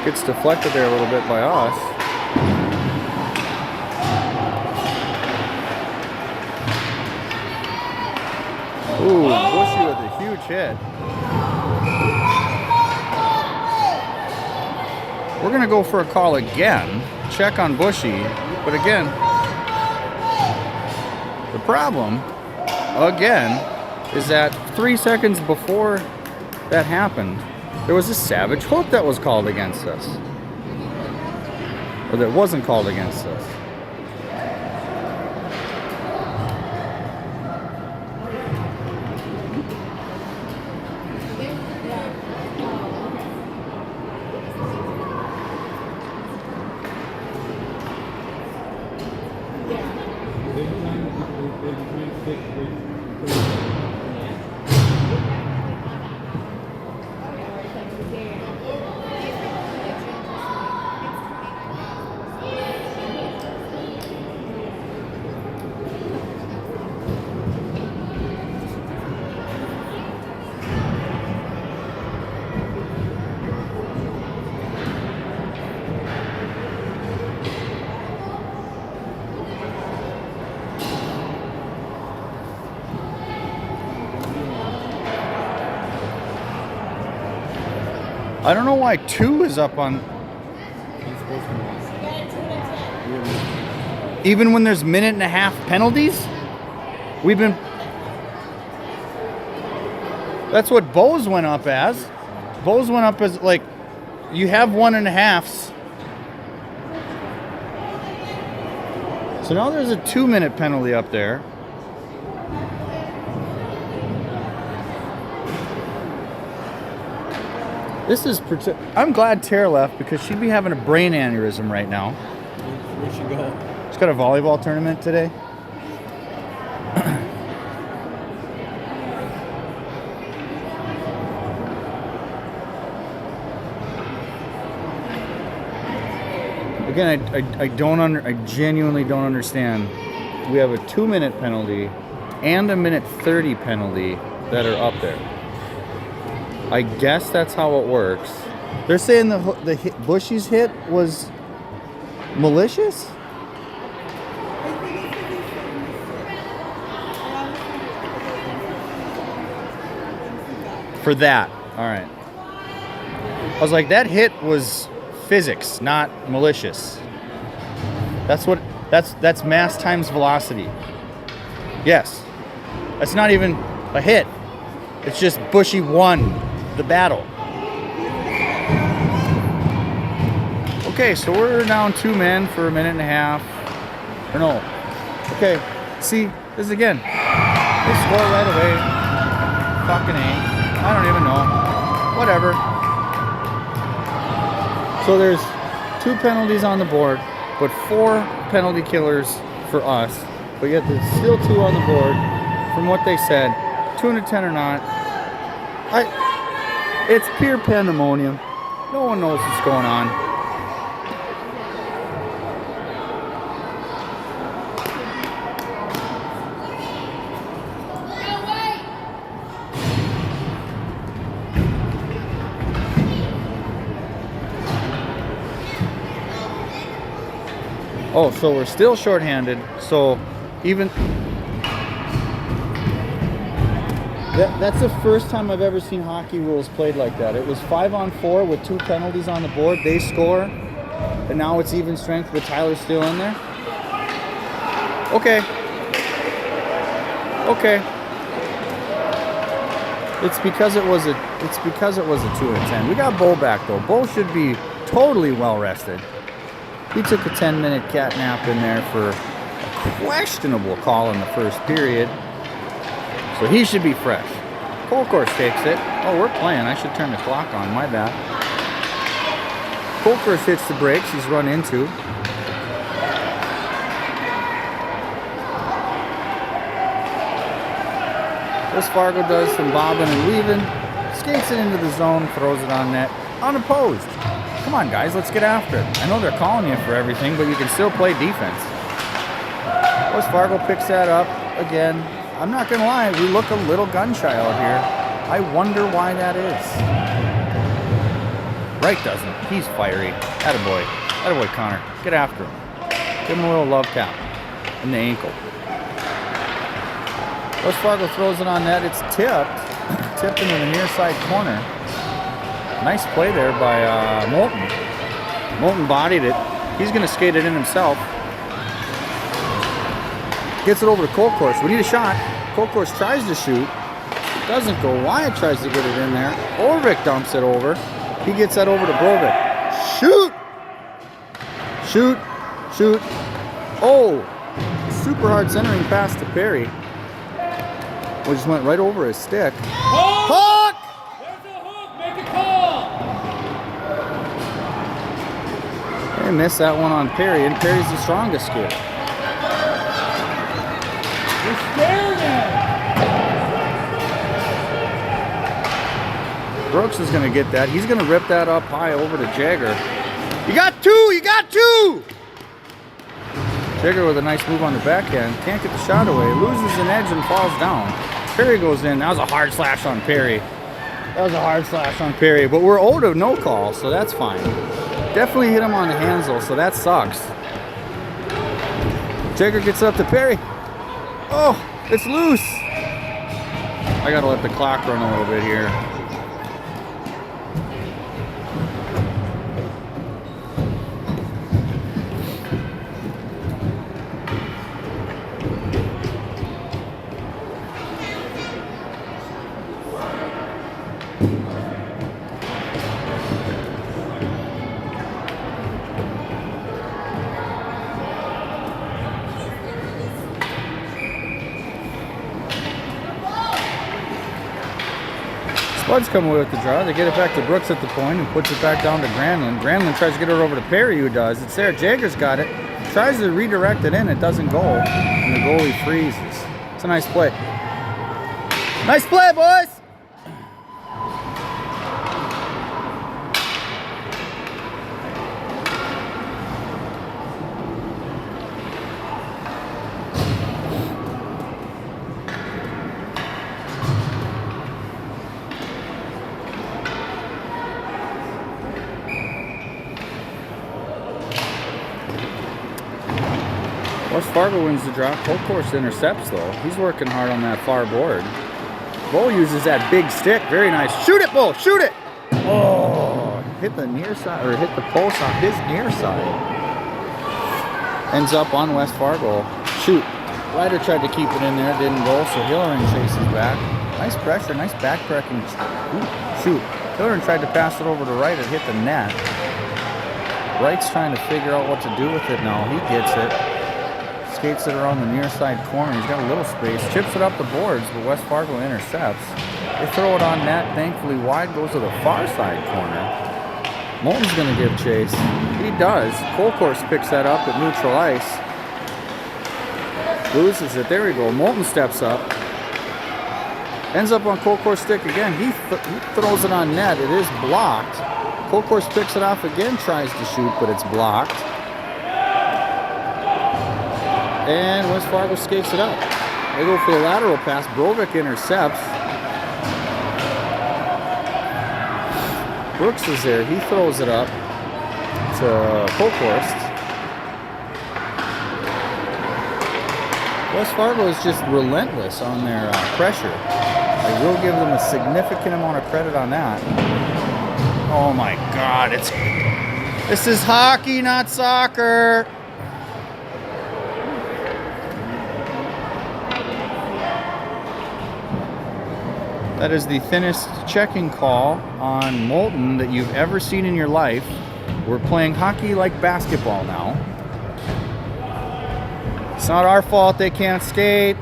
S1: Gets deflected there a little bit by us. Ooh, Bushy with a huge hit. We're going to go for a call again. Check on Bushy. But again, the problem, again, is that 3 seconds before that happened, there was a savage hook that was called against us. Or that wasn't called against us. I don't know why 2 is up on,
S2: He's supposed to be.
S1: even when there's minute and a half penalties. We've been. That's what Bose went up as. Bose went up as like, you have 1.5s. So now there's a 2-minute penalty up there. This is. I'm glad Tara left because she'd be having a brain aneurysm right now.
S2: Where'd she go?
S1: She's got a volleyball tournament today. Again, I genuinely don't understand. We have a 2-minute penalty and a minute 30 penalty that are up there. I guess that's how it works. They're saying the Bushy's hit was malicious? For that. All right. I was like, that hit was physics, not malicious. That's mass times velocity. Yes. That's not even a hit. It's just Bushy won the battle. Okay, so we're down 2 men for a minute and a half. Or no. Okay, see, this is again. They score right away. Fucking A. I don't even know. Whatever. So there's 2 penalties on the board, but 4 penalty killers for us. But yet there's still 2 on the board from what they said. 210 or not. It's pure pandemonium. No one knows what's going on. Oh, so we're still shorthanded. So even that's the first time I've ever seen hockey rules played like that. It was 5-on-4 with 2 penalties on the board. They score, and now it's even strength with Tyler still in there. Okay. Okay. It's because it was a 2 and 10. We got Bo back though. Bo should be totally well rested. He took a 10-minute cat nap in there for a questionable call in the first period. So he should be fresh. Colcourse takes it. Oh, we're playing. I should turn the clock on. My bad. Colcourse hits the brakes. He's run into. This Fargo does some bobbing and weaving. Skates it into the zone. Throws it on net. Unopposed. Come on, guys. Let's get after it. I know they're calling you for everything, but you can still play defense. West Fargo picks that up again. I'm not going to lie, we look a little gun-shy out here. I wonder why that is. Wright doesn't. He's fiery. Attaboy. Attaboy, Connor. Get after him. Give him a little love tap in the ankle. West Fargo throws it on net. It's tipped. Tipped into the near side corner. Nice play there by Moulton. Moulton bodied it. He's going to skate it in himself. Gets it over to Colcourse. We need a shot. Colcourse tries to shoot. Doesn't go. Wyatt tries to get it in there. Orvik dumps it over. He gets that over to Brovik. Shoot! Shoot. Shoot. Oh! Super hard centering pass to Perry. Which just went right over his stick. Hook!
S2: There's a hook. Make a call.
S1: They missed that one on Perry, and Perry's the strongest skater.
S2: You're scaring him.
S1: Brooks is going to get that. He's going to rip that up high over to Jagger. You got 2! You got 2! Jagger with a nice move on the backhand. Can't get the shot away. Loses an edge and falls down. Perry goes in. That was a hard slash on Perry. That was a hard slash on Perry. But we're owed a no call, so that's fine. Definitely hit him on the hands, though, so that sucks. Jagger gets up to Perry. Oh, it's loose. I got to let the clock run a little bit here. Spuds come away with the draw. They get it back to Brooks at the point and puts it back down to Granlund. Granlund tries to get it over to Perry, who does. It's there. Jagger's got it. Tries to redirect it in. It doesn't go. And the goalie freezes. It's a nice play. Nice play, boys! West Fargo wins the draw. Course intercepts, though. He's working hard on that far board. Bull uses that big stick. Very nice. Shoot it, Bull! Shoot it! Oh! Hit the near side, or hit the post on his near side. Ends up on West Fargo. Shoot. Ryder tried to keep it in there. Didn't go, so Hillerin chases back. Nice pressure. Nice backtracking. Shoot. Hillerin tried to pass it over to Ryder. Hit the net. Wright's trying to figure out what to do with it now. He gets it. Skates it around the near side corner. He's got a little space. Chips it up the boards, but West Fargo intercepts. They throw it on net. Thankfully, wide goes to the far side corner. Moulton's going to give chase. He does. Course picks that up at neutral ice. Loses it. There we go. Moulton steps up. Ends up on Course stick again. He throws it on net. It is blocked. Course picks it off again. Tries to shoot, but it's blocked. And West Fargo skates it up. They go for the lateral pass. Brovik intercepts. Brooks is there. He throws it up to Course. West Fargo is just relentless on their pressure. I will give them a significant amount of credit on that. Oh my God! This is hockey, not soccer. That is the thinnest checking call on Moulton that you've ever seen in your life. We're playing hockey like basketball now. It's not our fault they can't skate.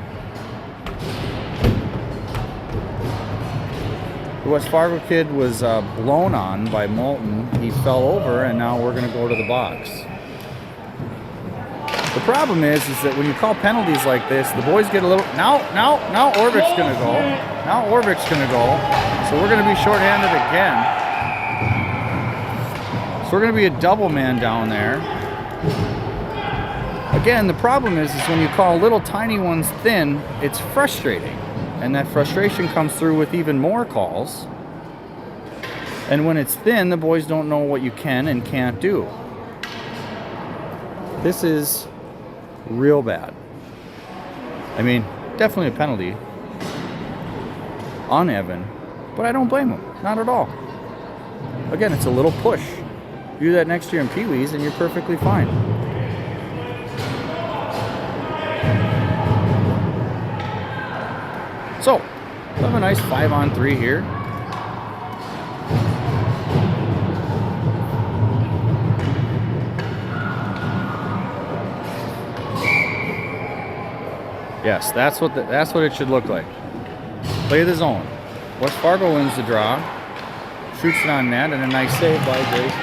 S1: The West Fargo kid was blown on by Moulton. He fell over, and now we're going to go to the box. The problem is that when you call penalties like this, the boys get a little... Now Orvik's going to go. Now Orvik's going to go. So we're going to be shorthanded again. So we're going to be a double man down there. Again, the problem is when you call little tiny ones thin, it's frustrating. And that frustration comes through with even more calls. And when it's thin, the boys don't know what you can and can't do. This is real bad. I mean, definitely a penalty on Evan, but I don't blame him. Not at all. Again, it's a little push. You do that next year in Pee Wees and you're perfectly fine. So, we'll have a nice 5-on-3 here. Yes, that's what it should look like. Play the zone. West Fargo wins the draw. Shoots it on net, and a nice save by Grace.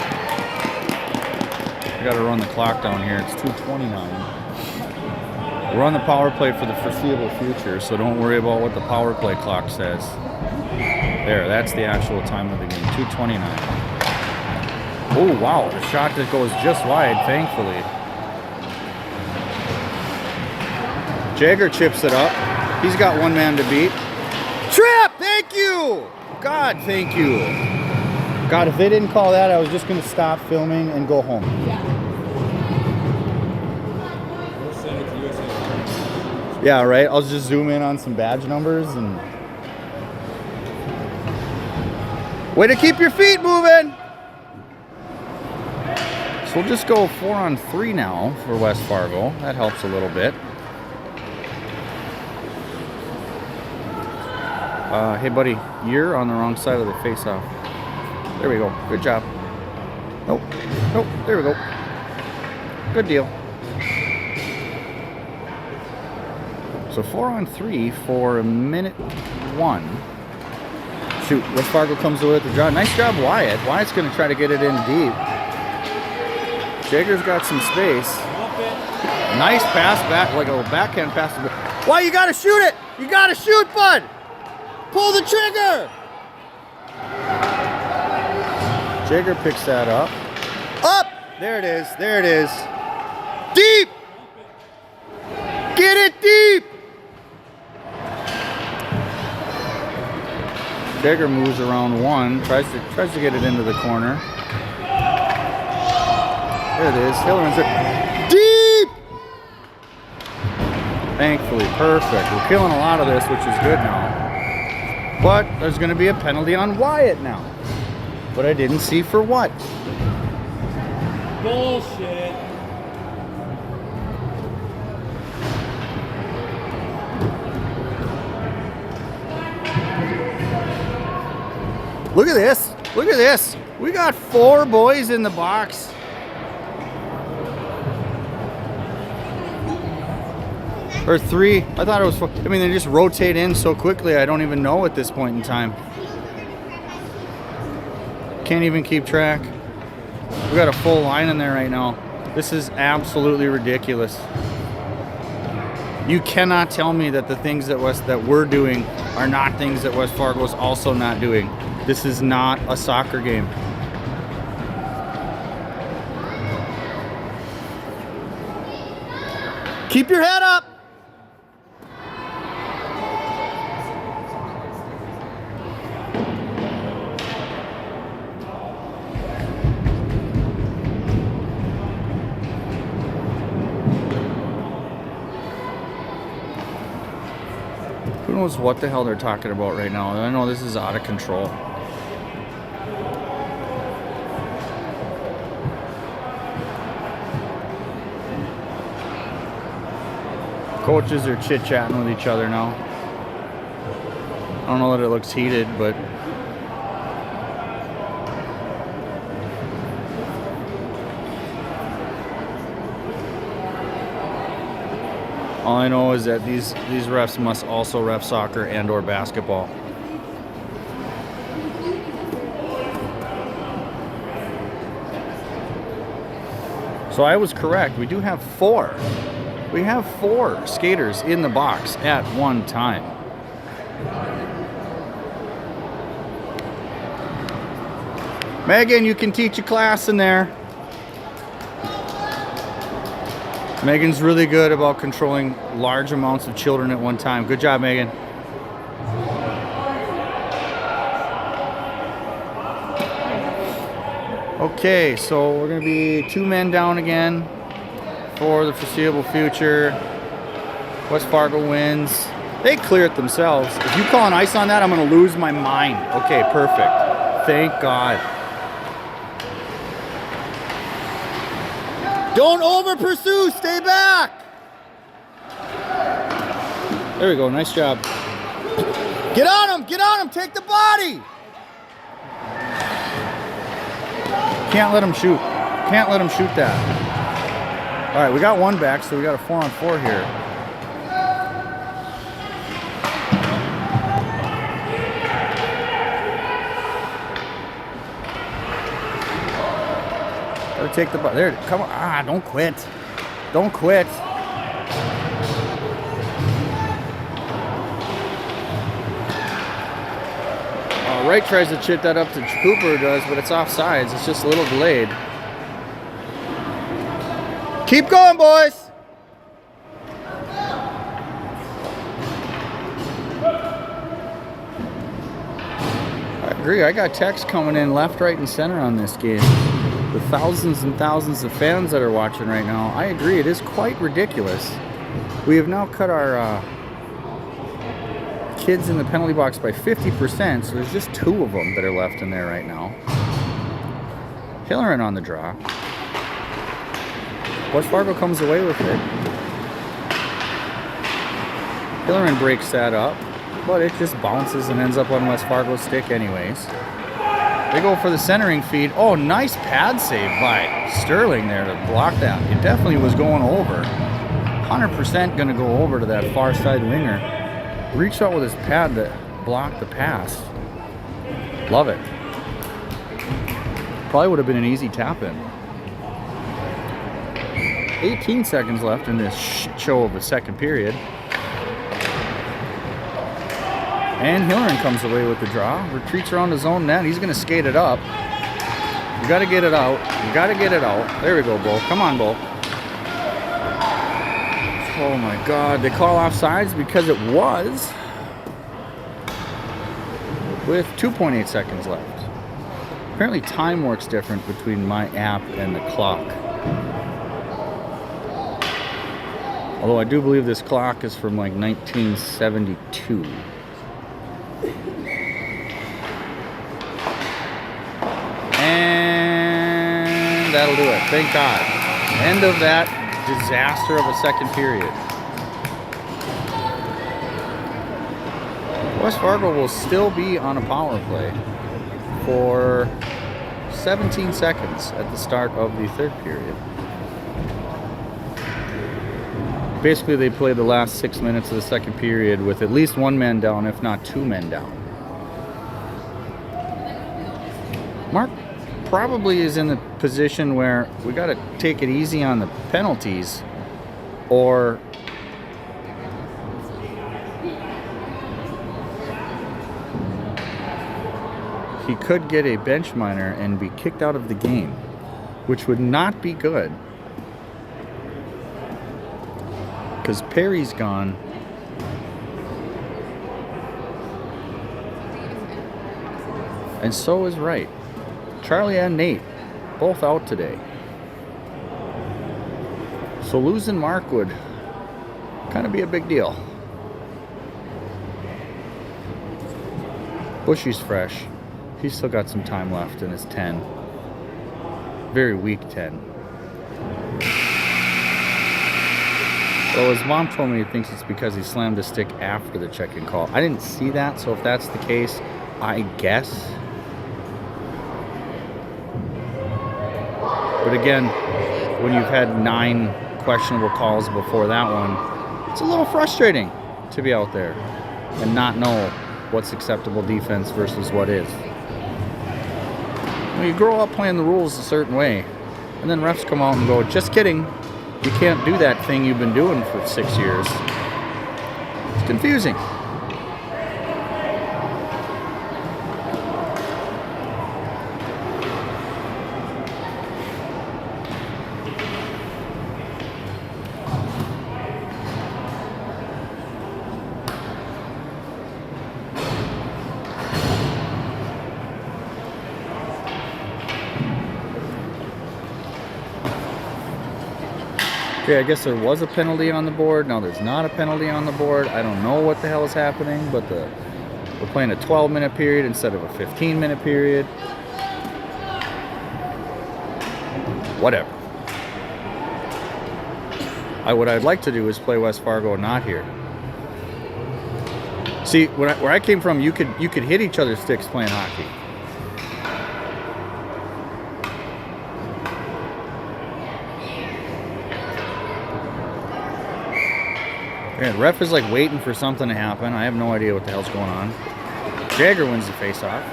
S1: I got to run the clock down here. It's 2:29. We're on the power play for the foreseeable future, so don't worry about what the power play clock says. There, that's the actual time of the game. 2:29. Oh wow, the shot that goes just wide, thankfully. Jagger chips it up. He's got one man to beat. Trip! Thank you! God, thank you. God, if they didn't call that, I was just going to stop filming and go home. Yeah, right? I'll just zoom in on some badge numbers and... Way to keep your feet moving! So we'll just go 4-on-3 now for West Fargo. That helps a little bit. Hey buddy, you're on the wrong side of the face-off. There we go. Good job. Nope. Nope. There we go. Good deal. So 4-on-3 for minute 1. Shoot, West Fargo comes away with the draw. Nice job, Wyatt. Wyatt's going to try to get it in deep. Jager's got some space. Nice pass back, like a backhand pass. Why, you got to shoot it. You got to shoot, bud. Pull the trigger. Jager picks that up. Up. There it is. There it is. Deep. Get it deep. Jager moves around one, tries to get it into the corner. There it is. Hillerman's it. Deep. Thankfully, perfect. We're killing a lot of this, which is good now. But there's going to be a penalty on Wyatt now. But I didn't see for what.
S2: Bullshit.
S1: Look at this. Look at this. We got 4 boys in the box. Or 3. I thought it was 4. I mean, they just rotate in so quickly, I don't even know at this point in time. Can't even keep track. We got a full line in there right now. This is absolutely ridiculous. You cannot tell me that the things that we're doing are not things that West Fargo's also not doing. This is not a soccer game. Keep your head up. Who knows what the hell they're talking about right now? I know this is out of control. Coaches are chit-chatting with each other now. I don't know that it looks heated, but all I know is that these refs must also ref soccer and or basketball. So I was correct. We do have 4. We have 4 skaters in the box at one time. Megan, you can teach a class in there. Megan's really good about controlling large amounts of children at one time. Good job, Megan. Okay, so we're going to be 2 men down again for the foreseeable future. West Fargo wins. They clear it themselves. If you call an ice on that, I'm going to lose my mind. Okay, perfect. Thank God. Don't over pursue. Stay back. There we go. Nice job. Get on him. Get on him. Take the body. Can't let him shoot. Can't let him shoot that. All right, we got 1 back, so we got a 4-on-4 here. Gotta take the ball. There, come on. Ah, don't quit. Don't quit. Wright tries to chip that up to Cooper does, but it's offsides. It's just a little delayed. Keep going, boys. I agree. I got texts coming in left, right, and center on this game. The thousands and thousands of fans that are watching right now. I agree. It is quite ridiculous. We have now cut our kids in the penalty box by 50%, so there's just 2 of them that are left in there right now. Hillerman on the draw. West Fargo comes away with it. Hillerman breaks that up, but it just bounces and ends up on West Fargo's stick anyways. They go for the centering feed. Oh, nice pad save by Sterling there to block that. It definitely was going over. 100% going to go over to that far side winger. Reached out with his pad to block the pass. Love it. Probably would have been an easy tap in. 18 seconds left in this shit show of a second period. And Hillerin comes away with the draw. Retreats around his own net. He's going to skate it up. You got to get it out. You got to get it out. There we go, Bo. Come on, Bo. Oh my God. They call offsides because it was with 2.8 seconds left. Apparently time works different between my app and the clock. Although I do believe this clock is from like 1972. And that'll do it. Thank God. End of that disaster of a second period. West Fargo will still be on a power play for 17 seconds at the start of the third period. Basically, they played the last 6 minutes of the second period with at least one man down, if not two men down. Mark probably is in the position where we got to take it easy on the penalties, or he could get a bench minor and be kicked out of the game, which would not be good. Because Perry's gone. And so is Wright. Charlie and Nate, both out today. So losing Mark would kind of be a big deal. Bushy's fresh. He's still got some time left in his 10. Very weak 10. Well, his mom told me he thinks it's because he slammed the stick after the check-in call. I didn't see that, so if that's the case, I guess. But again, when you've had 9 questionable calls before that one, it's a little frustrating to be out there and not know what's acceptable defense versus what is. When you grow up playing the rules a certain way, and then refs come out and go, just kidding. You can't do that thing you've been doing for 6 years. It's confusing. Okay, I guess there was a penalty on the board. Now there's not a penalty on the board. I don't know what the hell is happening, but we're playing a 12-minute period instead of a 15-minute period. Whatever. What I'd like to do is play West Fargo not here. See, where I came from, you could hit each other's sticks playing hockey. Yeah, the ref is like waiting for something to happen. I have no idea what the hell's going on. Jagger wins the faceoff.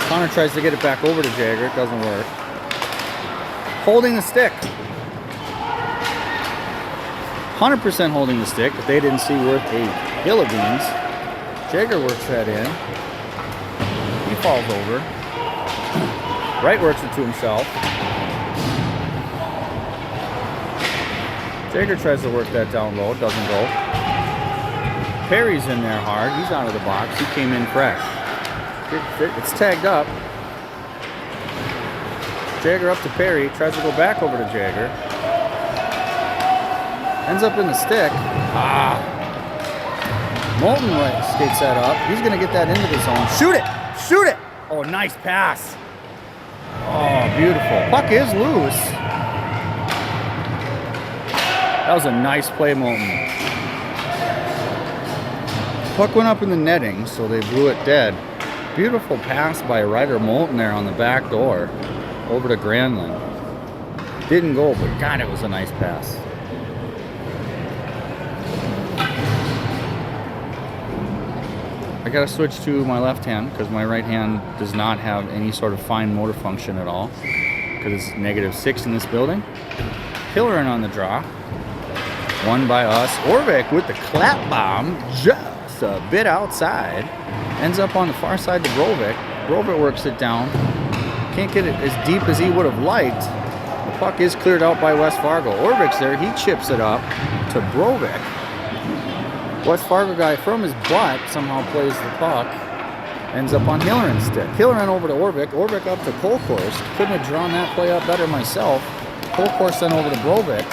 S1: Connor tries to get it back over to Jagger. It doesn't work. Holding the stick. 100% holding the stick, but they didn't see worth a hill of beans. Jagger works that in. He falls over. Wright works it to himself. Jagger tries to work that down low, doesn't go. Perry's in there hard. He's out of the box. He came in fresh. It's tagged up. Jagger up to Perry. Tries to go back over to Jagger. Ends up in the stick. Moulton skates that up. He's going to get that into the zone. Shoot it! Shoot it! Oh, nice pass. Oh, beautiful. Puck is loose. That was a nice play, Moulton. Puck went up in the netting, so they blew it dead. Beautiful pass by Ryder Moulton there on the back door over to Granlund. Didn't go, but God, it was a nice pass. I gotta switch to my left hand because my right hand does not have any sort of fine motor function at all because it's -6 in this building. Hillerin on the draw. Won by us. Orvik with the clap bomb just a bit outside. Ends up on the far side to Brovik. Brovik works it down. Can't get it as deep as he would have liked. The puck is cleared out by West Fargo. Orvik's there. He chips it up to Brovik. West Fargo guy from his butt somehow plays the puck. Ends up on Hillerin's stick. Hillerin over to Orvik. Orvik up to Kolkhorst. Couldn't have drawn that play up better myself. Kolkhorst then over to Brovik.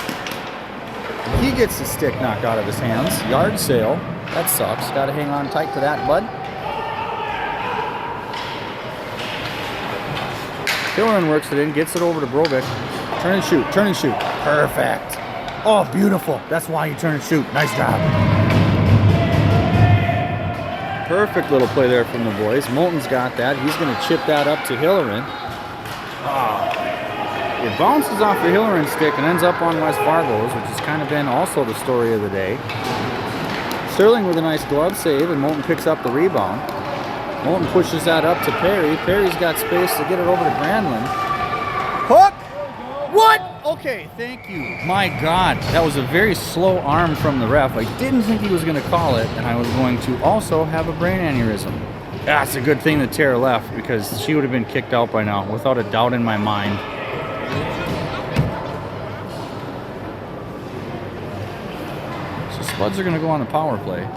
S1: He gets the stick knocked out of his hands. Yard sale. That sucks. Got to hang on tight to that, bud. Hillerin works it in. Gets it over to Brovik. Turn and shoot. Turn and shoot. Perfect. Oh, beautiful. That's why you turn and shoot. Nice job. Perfect little play there from the boys. Moulton's got that. He's going to chip that up to Hillerin. It bounces off the Hillerin stick and ends up on West Fargo's, which has kind of been also the story of the day. Sterling with a nice glove save, and Moulton picks up the rebound. Moulton pushes that up to Perry. Perry's got space to get it over to Granlund. Hook! What? Okay, thank you. My God, that was a very slow arm from the ref. I didn't think he was going to call it, and I was going to also have a brain aneurysm. That's a good thing that Tara left, because she would have been kicked out by now, without a doubt in my mind. So Spuds are going to go on the power play.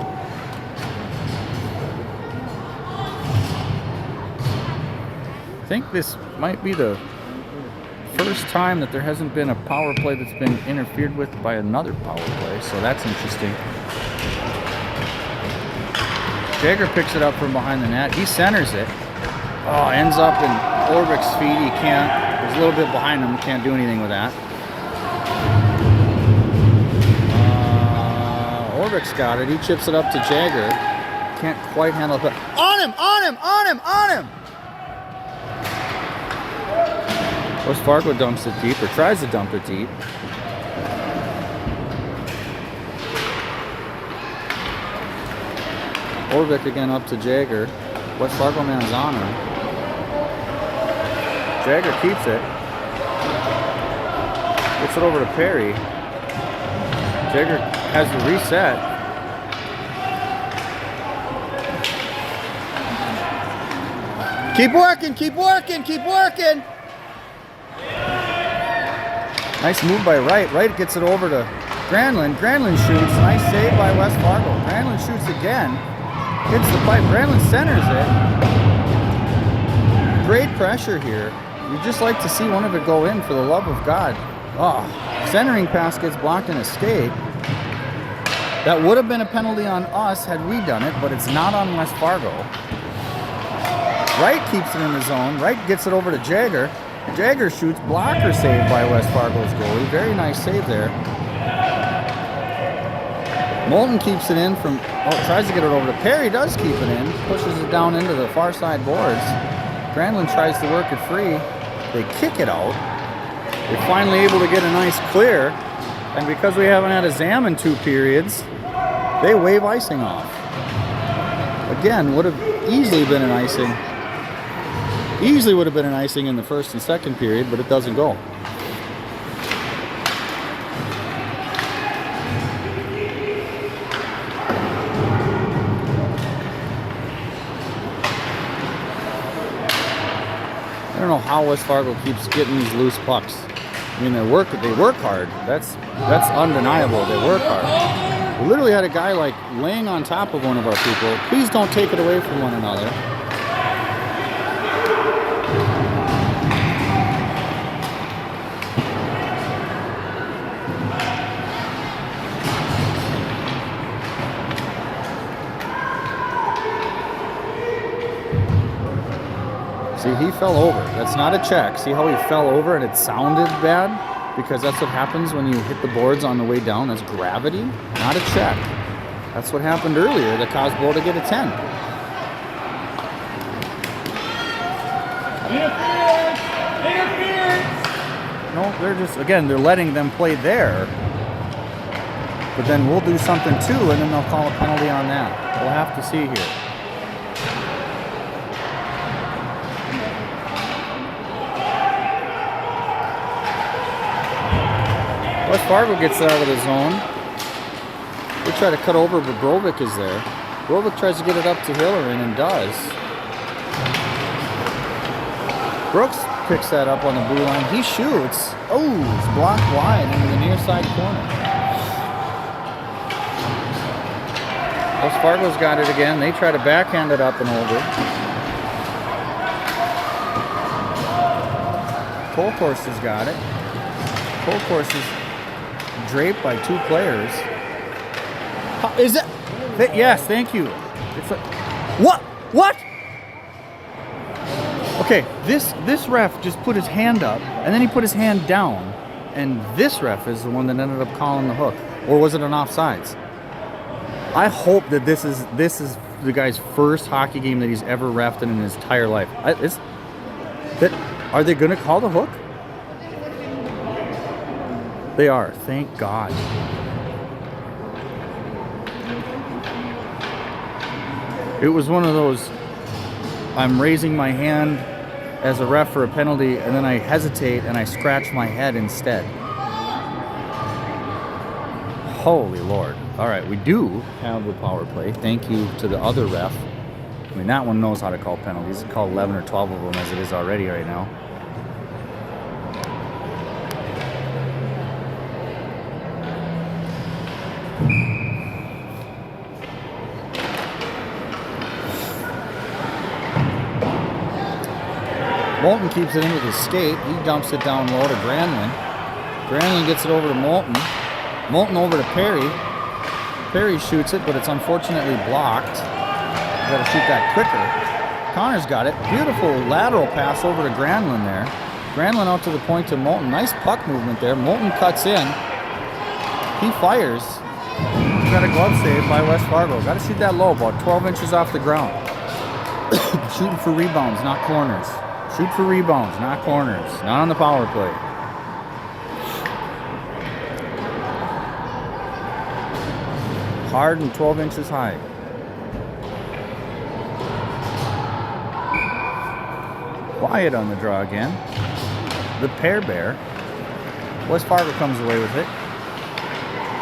S1: I think this might be the first time that there hasn't been a power play that's been interfered with by another power play, so that's interesting. Jagger picks it up from behind the net. He centers it. Oh, ends up in Orvik's feet. He can't. He's a little bit behind him. Can't do anything with that. Orvik's got it. He chips it up to Jagger. Can't quite handle it. On him! On him! On him! On him! West Fargo dumps it deep, or tries to dump it deep. Orvik again up to Jagger. West Fargo man's on him. Jagger keeps it. Gets it over to Perry. Jagger has the reset. Keep working, keep working, keep working! Nice move by Wright. Wright gets it over to Granlund. Granlund shoots. Nice save by West Fargo. Granlund shoots again. Hits the pipe. Granlund centers it. Great pressure here. You'd just like to see one of it go in, for the love of God. Oh, centering pass gets blocked in a skate. That would have been a penalty on us had we done it, but it's not on West Fargo. Wright keeps it in the zone. Wright gets it over to Jagger. Jagger shoots. Blocker save by West Fargo's goalie. Very nice save there. Moulton keeps it in from... Oh, tries to get it over to Perry. Does keep it in. Pushes it down into the far side boards. Granlund tries to work it free. They kick it out. They're finally able to get a nice clear. And because we haven't had a Zam in 2 periods, they wave icing off. Again, would have easily been an icing. Easily would have been an icing in the first and second period, but it doesn't go. I don't know how West Fargo keeps getting these loose pucks. I mean, they work hard. That's undeniable. They work hard. We literally had a guy like laying on top of one of our people. Please don't take it away from one another. See, he fell over. That's not a check. See how he fell over and it sounded bad? Because that's what happens when you hit the boards on the way down. That's gravity, not a check. That's what happened earlier that caused Bo to get a 10. No, they're just, again, they're letting them play there. But then we'll do something too, and then they'll call a penalty on that. We'll have to see here. West Fargo gets out of the zone. They try to cut over, but Brovik is there. Brovik tries to get it up to Hillerin and does. Brooks picks that up on the blue line. He shoots. Oh, it's blocked wide into the near side corner. West Fargo's got it again. They try to backhand it up and over. Colcourse has got it. Colcourse is draped by two players. Is it? Yes, thank you. It's like, what? What? Okay, this ref just put his hand up, and then he put his hand down, and this ref is the one that ended up calling the hook. Or was it an offsides? I hope that this is the guy's first hockey game that he's ever reffed in his entire life. Are they going to call the hook? They are. Thank God. It was one of those, I'm raising my hand as a ref for a penalty, and then I hesitate and I scratch my head instead. Holy Lord. All right, we do have the power play. Thank you to the other ref. I mean, that one knows how to call penalties. He called 11 or 12 of them as it is already right now. Moulton keeps it in with his skate. He dumps it down low to Granlund. Granlund gets it over to Moulton. Moulton over to Perry. Perry shoots it, but it's unfortunately blocked. You gotta shoot that quicker. Connor's got it. Beautiful lateral pass over to Granlund there. Granlund out to the point to Moulton. Nice puck movement there. Moulton cuts in. He fires. Got a glove save by West Fargo. Gotta shoot that low, about 12 inches off the ground. Shooting for rebounds, not corners. Shoot for rebounds, not corners. Not on the power play. Hard and 12 inches high. Quiet on the draw again. The pair bear. West Fargo comes away with it.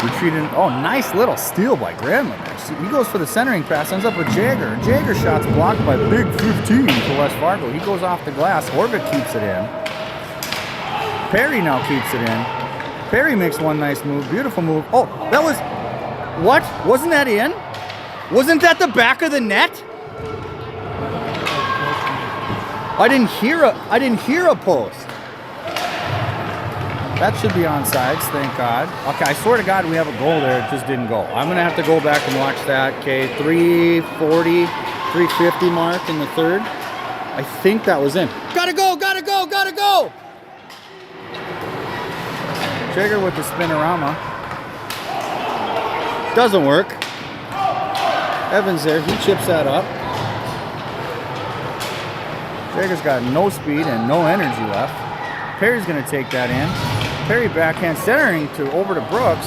S1: Retreating. Oh, nice little steal by Granlund there. He goes for the centering pass, ends up with Jagger. Jagger shot's blocked by Big 15 for West Fargo. He goes off the glass. Orvik keeps it in. Perry now keeps it in. Perry makes one nice move. Beautiful move. Oh, that was... What? Wasn't that in? Wasn't that the back of the net? I didn't hear a post. That should be onside, thank God. Okay, I swear to God we have a goal there. It just didn't go. I'm going to have to go back and watch that. Okay, 3:40, 3:50 mark in the third. I think that was in. Gotta go, gotta go, gotta go! Jagger with the spinorama. Doesn't work. Evans there, he chips that up. Jagger's got no speed and no energy left. Perry's going to take that in. Perry backhand centering to over to Brooks.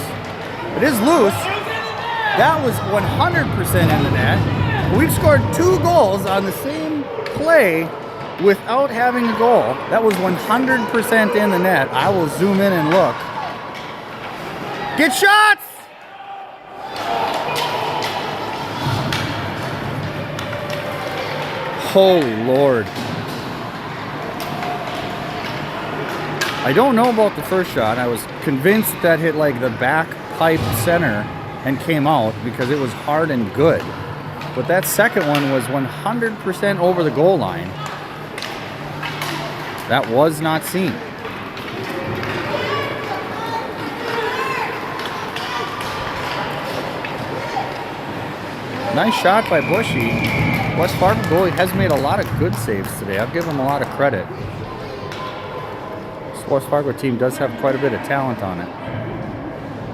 S1: It is loose. That was 100% in the net. We've scored 2 goals on the same play without having a goal. That was 100% in the net. I will zoom in and look. Get shots! Holy Lord. I don't know about the first shot. I was convinced that hit like the back pipe center and came out because it was hard and good. But that second one was 100% over the goal line. That was not seen. Nice shot by Bushy. West Fargo goalie has made a lot of good saves today. I'll give him a lot of credit. West Fargo team does have quite a bit of talent on it.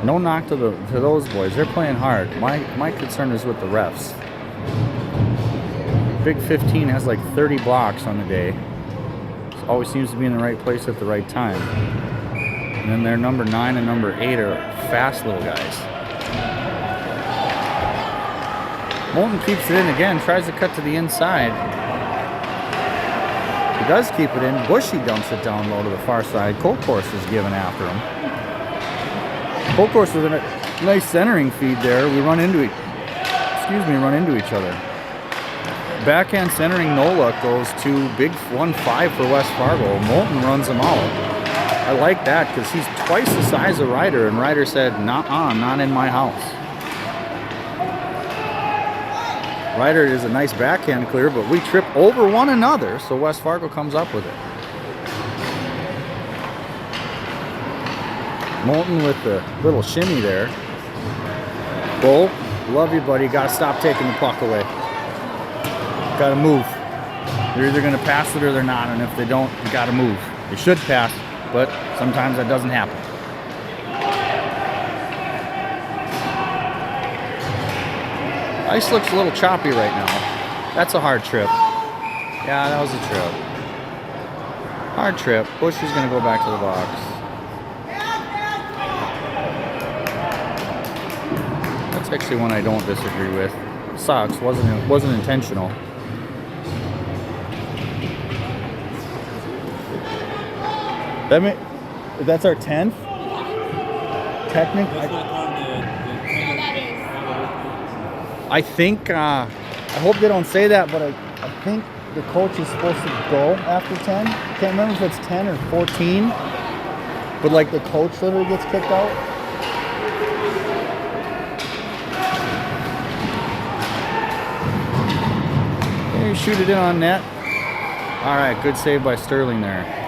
S1: No knock to those boys. They're playing hard. My concern is with the refs. Big 15 has like 30 blocks on the day. Always seems to be in the right place at the right time. And then their number 9 and number 8 are fast little guys. Moulton keeps it in again. Tries to cut to the inside. He does keep it in. Bushy dumps it down low to the far side. Colcourse is giving after him. Full course with a nice centering feed there. We run into each other. Backhand centering no luck goes to big 1-5 for West Fargo. Moulton runs him out. I like that because he's twice the size of Ryder, and Ryder said, "Nuh-uh, not in my house." Ryder is a nice backhand clear, but we trip over one another, so West Fargo comes up with it. Moulton with the little shimmy there. Bull, love you, buddy. Got to stop taking the puck away. Got to move. They're either going to pass it or they're not, and if they don't, you got to move. They should pass, but sometimes that doesn't happen. Ice looks a little choppy right now. That's a hard trip. Yeah, that was a trip. Hard trip. Bush is going to go back to the box. That's actually one I don't disagree with. Sucks. Wasn't intentional. That's our 10th? Technically. I think, I hope they don't say that, but I think the coach is supposed to go after 10. I can't remember if it's 10 or 14, but like the coach literally gets kicked out. There, shoot it in on net. All right, good save by Sterling there.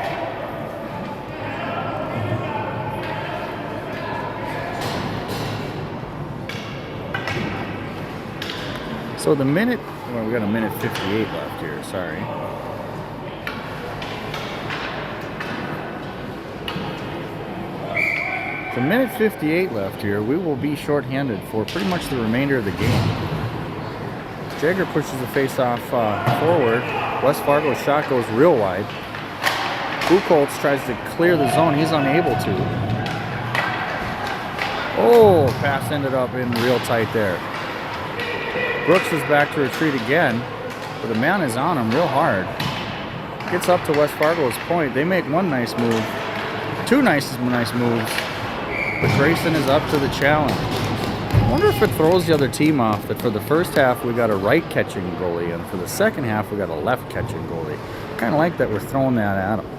S1: So the minute, well, we got a minute 58 left here, sorry. The minute 58 left here, we will be shorthanded for pretty much the remainder of the game. Jagger pushes the face-off forward. West Fargo's shot goes real wide. Buchholz tries to clear the zone. He's unable to. Oh, pass ended up in real tight there. Brooks is back to retreat again, but the man is on him real hard. Gets up to West Fargo's point. They make one nice move. Two nice moves. But Grayson is up to the challenge. I wonder if it throws the other team off that for the first half we got a right catching goalie, and for the second half we got a left catching goalie. I kind of like that we're throwing that at them.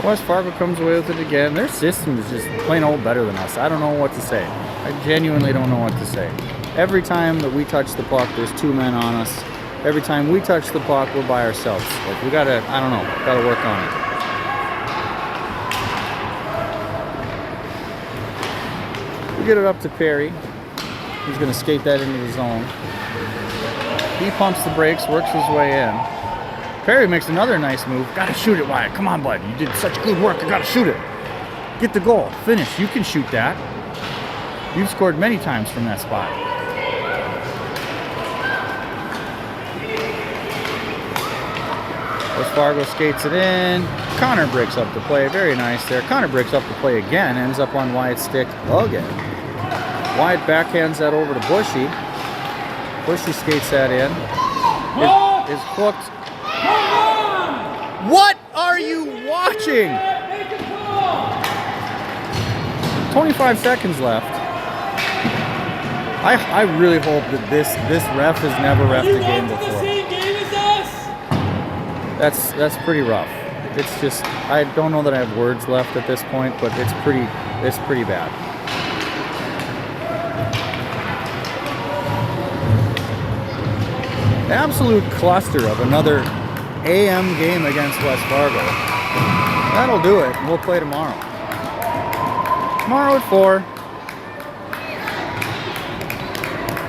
S1: West Fargo comes away with it again. Their system is just plain old better than us. I don't know what to say. I genuinely don't know what to say. Every time that we touch the puck, there's two men on us. Every time we touch the puck, we're by ourselves. Like, we gotta, I don't know, gotta work on it. We get it up to Perry. He's gonna skate that into the zone. He pumps the brakes, works his way in. Perry makes another nice move. Gotta shoot it, Wyatt. Come on, bud. You did such good work. I gotta shoot it. Get the goal. Finish. You can shoot that. You've scored many times from that spot. West Fargo skates it in. Connor breaks up the play. Very nice there. Connor breaks up the play again. Ends up on Wyatt's stick again. Wyatt backhands that over to Bushy. Bushy skates that in. Is hooked. What are you watching? 25 seconds left. I really hope that this ref has never reffed a game before. That's pretty rough. It's just, I don't know that I have words left at this point, but it's pretty bad. Absolute cluster of another AM game against West Fargo. That'll do it. We'll play tomorrow. Tomorrow at 4.